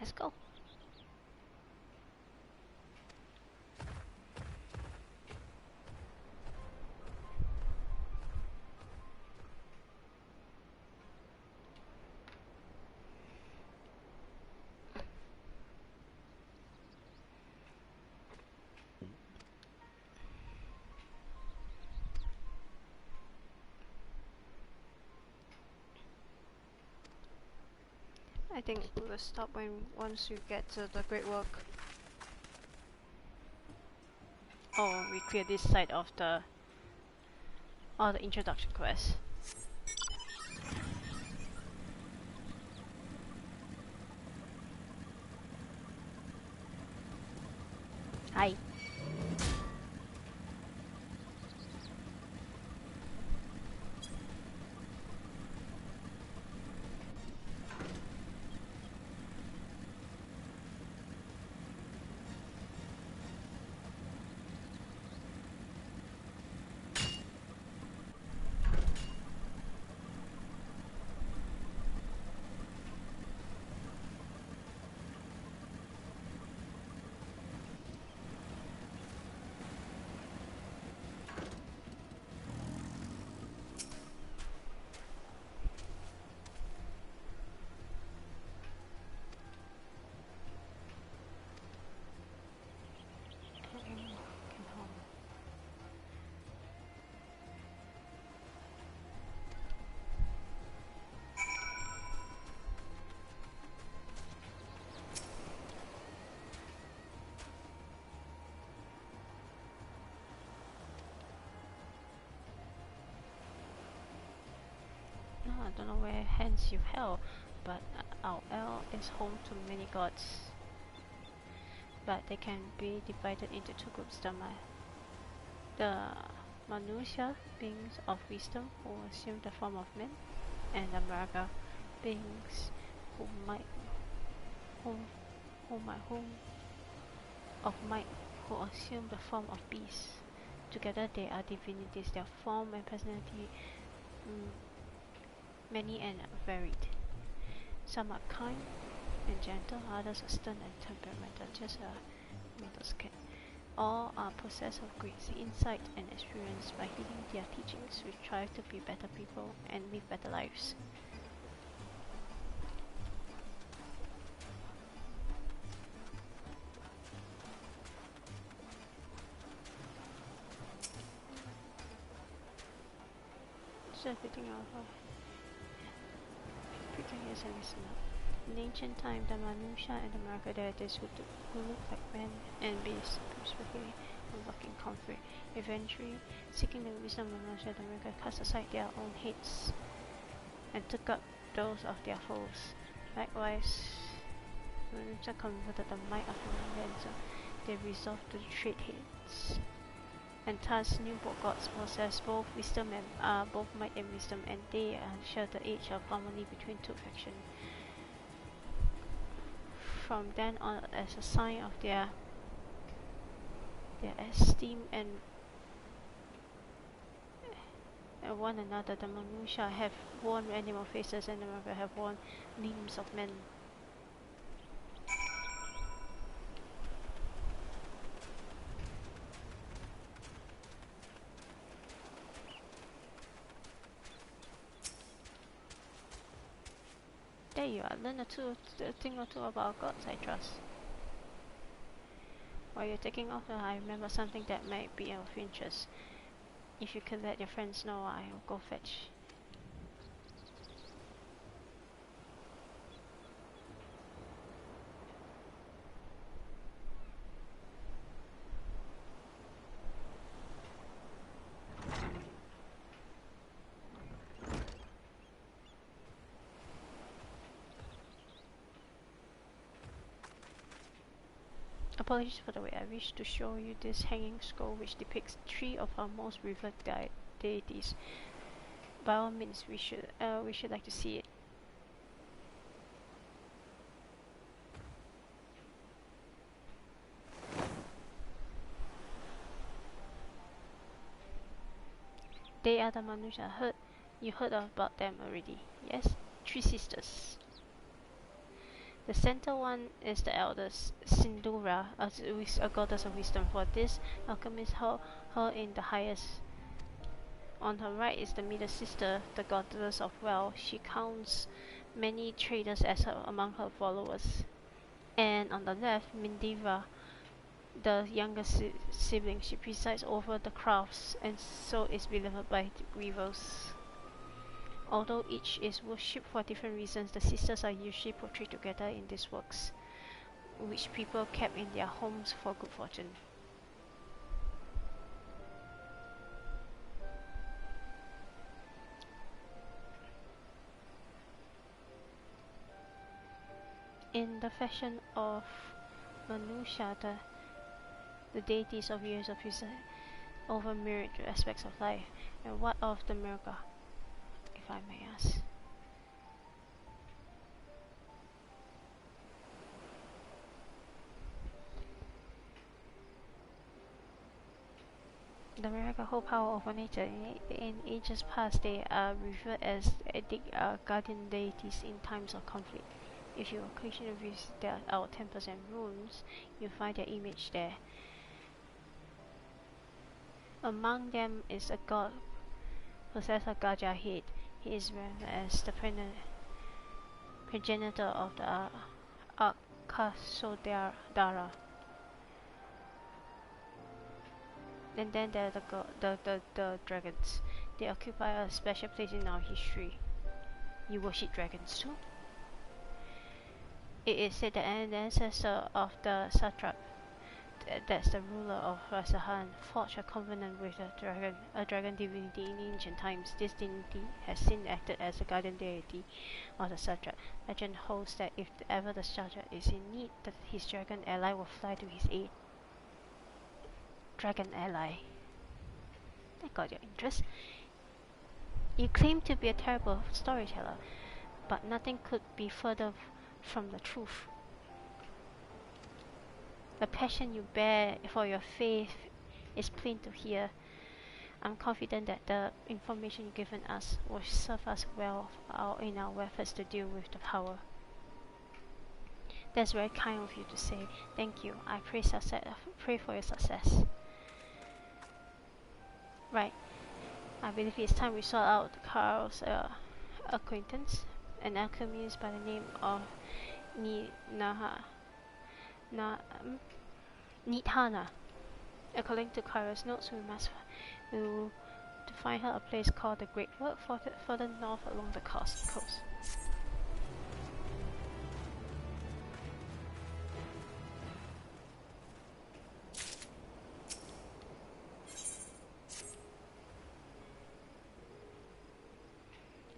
let's go. I think we'll stop once you get to the Great Work. Oh, we clear this side of the introduction quest. Hi. I don't know where hence you hail, but our L is home to many gods. But they can be divided into two groups: the Manusia, beings of wisdom who assume the form of men, and the Mraga, beings of might who assume the form of beasts. Together they are divinities. Their form and personality many and varied. Some are kind and gentle, others are stern and temperamental, just a mental skin. All are possessed of great insight and experience. By heeding their teachings, we strive to be better people and live better lives. So everything else. Here's and listen up. In ancient time, the Manusia and the Mraga deities who looked like men and beasts, respectively, were working conflict. Eventually, seeking the wisdom of Manusia, the Mraga cast aside their own hates and took up those of their foes. Likewise, Manusia converted the might of the Mraga. They resolved to trade hates. And thus, new gods possess both wisdom and both might and wisdom, and they share the age of harmony between two factions. From then on, as a sign of their esteem and one another, the Manusia have worn animal faces, and the Mraga have worn limbs of men. There you are. Learn a thing or two about gods, I trust. While you're taking off, I remember something that might be of interest. If you could let your friends know, I'll go fetch. Apologies for the wait. I wish to show you this hanging scroll which depicts 3 of our most revered deities. By all means, we should like to see it. They are the Manusia. You heard about them already. Yes? 3 sisters. The center one is the eldest, Sindura, a goddess of wisdom. For this, alchemists hold her in the highest. On her right is the middle sister, the goddess of wealth. She counts many traders as among her followers. And on the left, Mindiva, the younger sibling. She presides over the crafts and so is beloved by the grievers. Although each is worshipped for different reasons, the sisters are usually portrayed together in these works, which people kept in their homes for good fortune. In the fashion of Manusha, the deities of years of preside over myriad aspects of life. And what of the Murga, if I may ask? The Murga hold power over nature. In ages past, they are referred as guardian deities in times of conflict. If you occasionally visit our temples and rooms, you'll find their image there. Among them is a god possessed of Gajahid. He is known as the progenitor of the Akasodara. And then there are the dragons. They occupy a special place in our history. You worship dragons too? It is said that an ancestor of the satrap, that's the ruler of Rasahan, forged a covenant with a dragon divinity in ancient times. This divinity has since acted as the guardian deity of the satrap. Legend holds that if ever the satrap is in need, that his dragon ally will fly to his aid. Dragon ally. That got your interest. You claim to be a terrible storyteller, but nothing could be further from the truth. The passion you bear for your faith is plain to hear. I'm confident that the information you've given us will serve us well in our efforts to deal with the power. That's very kind of you to say. Thank you. I pray for your success. Right. I believe it's time we sort out Carl's acquaintance, an alchemist by the name of Nidhana. According to Kara's notes, we must to find her a place called the Great Work further north along the coast.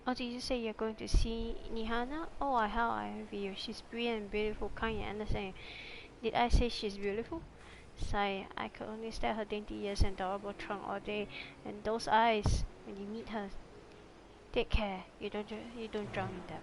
Oh, did you say you're going to see Nihana? Oh, how I envy you. She's brilliant, beautiful, kind, and understanding. Did I say she's beautiful? Sigh. I could only stare at her dainty ears and adorable trunk all day, and those eyes. When you meet her, take care. You don't drown in them.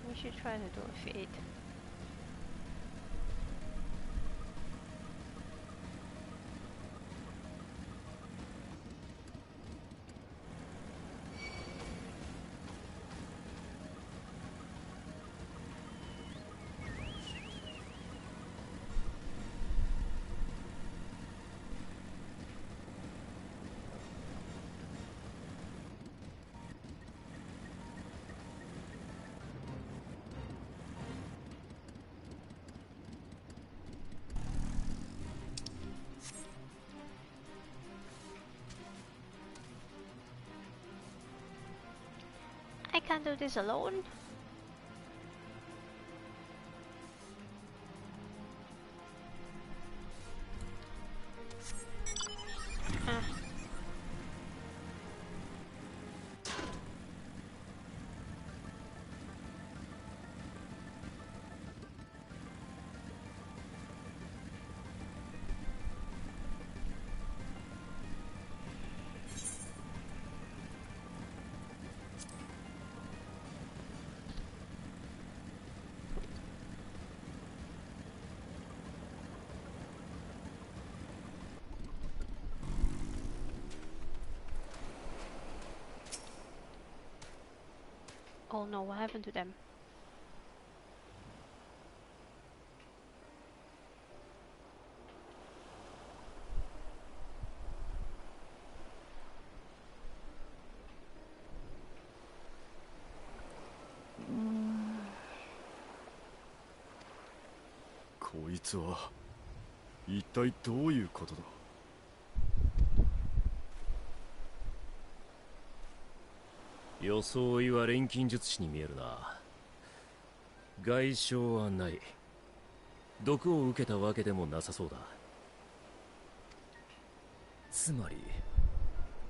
We should try to do a fade. I can't do this alone. Oh no, what happened to them? Mm. こいつは一体どういうことだ。装いは錬金術師に見えるな。外傷はない。毒を受けたわけでもなさそうだ。つまり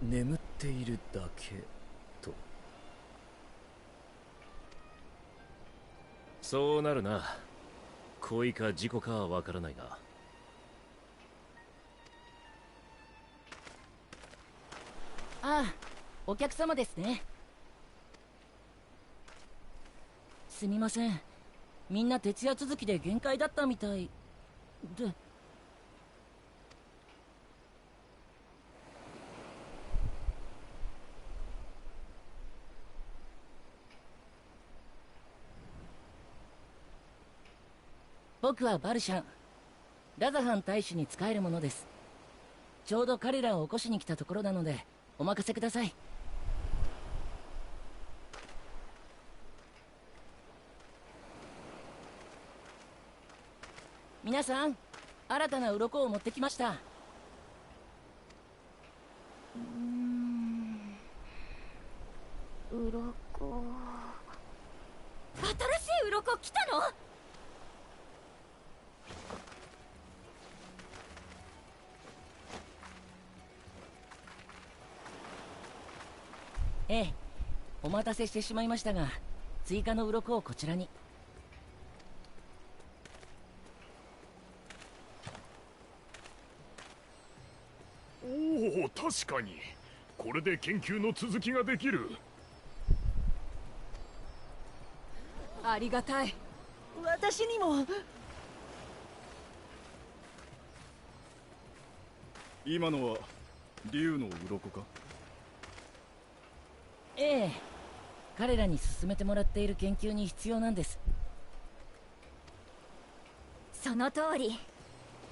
眠っているだけと。そうなるな。恋か事故かはわからないが。ああ、お客様ですね。すみません、みんな徹夜続きで限界だったみたいで。僕はバルシャン、ラザハン大使に仕えるものです。ちょうど彼らを起こしに来たところなのでお任せください。皆さん、新たな鱗を持ってきました。鱗。新しい鱗来たの？ええ、お待たせしてしまいましたが、追加の鱗をこちらに。おお、確かにこれで研究の続きができる。ありがたい。私にも。今のは竜の鱗か？ええ、彼らに進めてもらっている研究に必要なんです。その通り。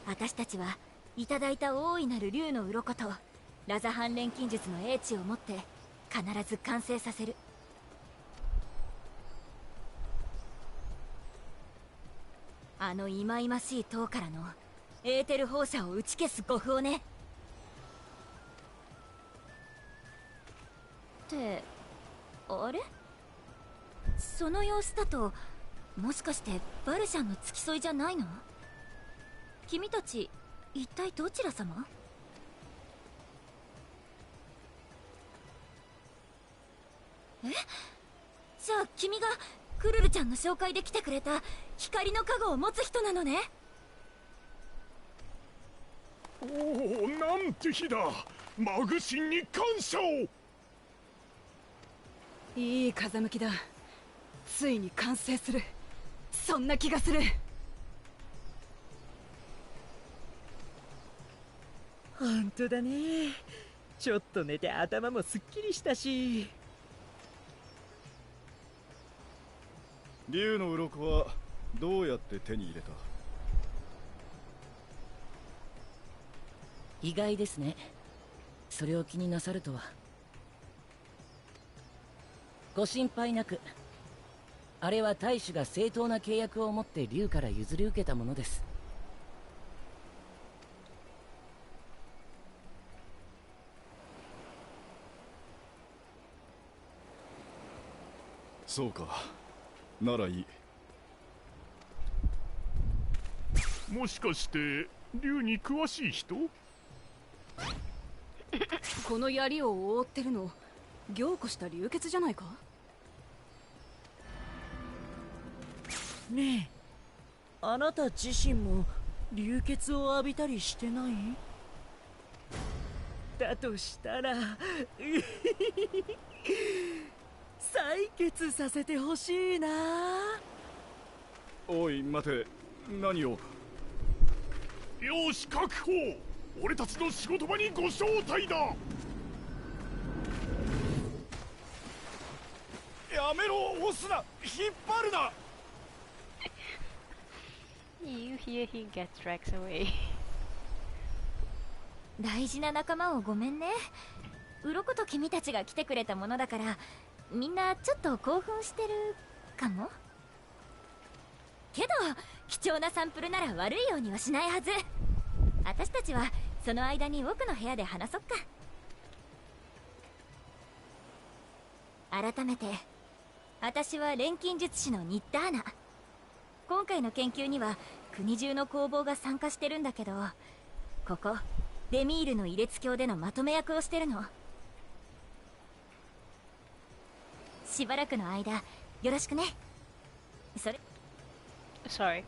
私たちはいただいた大いなる竜の鱗とラザハン錬金術の英知を持って必ず完成させる。あの忌々しい塔からのエーテル放射を打ち消す護符をね。ってあれ、その様子だともしかしてバルシャンの付き添いじゃないの？君たち一体どちら様？え？じゃあ君がクルルちゃんの紹介で来てくれた光の加護を持つ人なのね。おお、なんて日だ。マグシンに感謝を。いい風向きだ。ついに完成する、そんな気がする。本当だね。ちょっと寝て頭もすっきりしたし。竜の鱗はどうやって手に入れた？意外ですね。それを気になさるとは。ご心配なく。あれは大使が正当な契約を持って竜から譲り受けたものです。そうか、ならいい。もしかして竜に詳しい人？この槍を覆ってるの凝固した流血じゃないか？ねえ、あなた自身も流血を浴びたりしてない？だとしたら採血させてほしいな。おい待て、何を？よし確保。俺たちの仕事場にご招待だ。やめろ、押すな、引っ張るな。You hear he gets dragged away. 大事な仲間をごめんね。鱗と君たちが来てくれたものだから、みんなちょっと興奮してるかも。けど貴重なサンプルなら悪いようにはしないはず。私たちはその間に奥の部屋で話そっか。改めて、私は錬金術師のニッターナ。今回の研究には国中の工房が参加してるんだけど、ここデミールの異列橋でのまとめ役をしてるの。しばらくの間よろしくね。それ Sorry.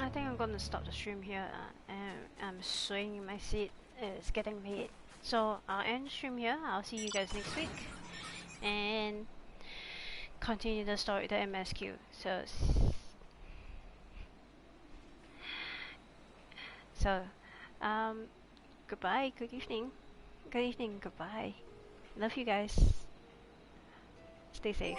I think I'm gonna stop the stream here. I'm swaying in my seat. It's getting late. So I'll end the stream here. I'll see you guys next week. And continue the story, the MSQ. So, goodbye, good evening, goodbye. Love you guys. Stay safe.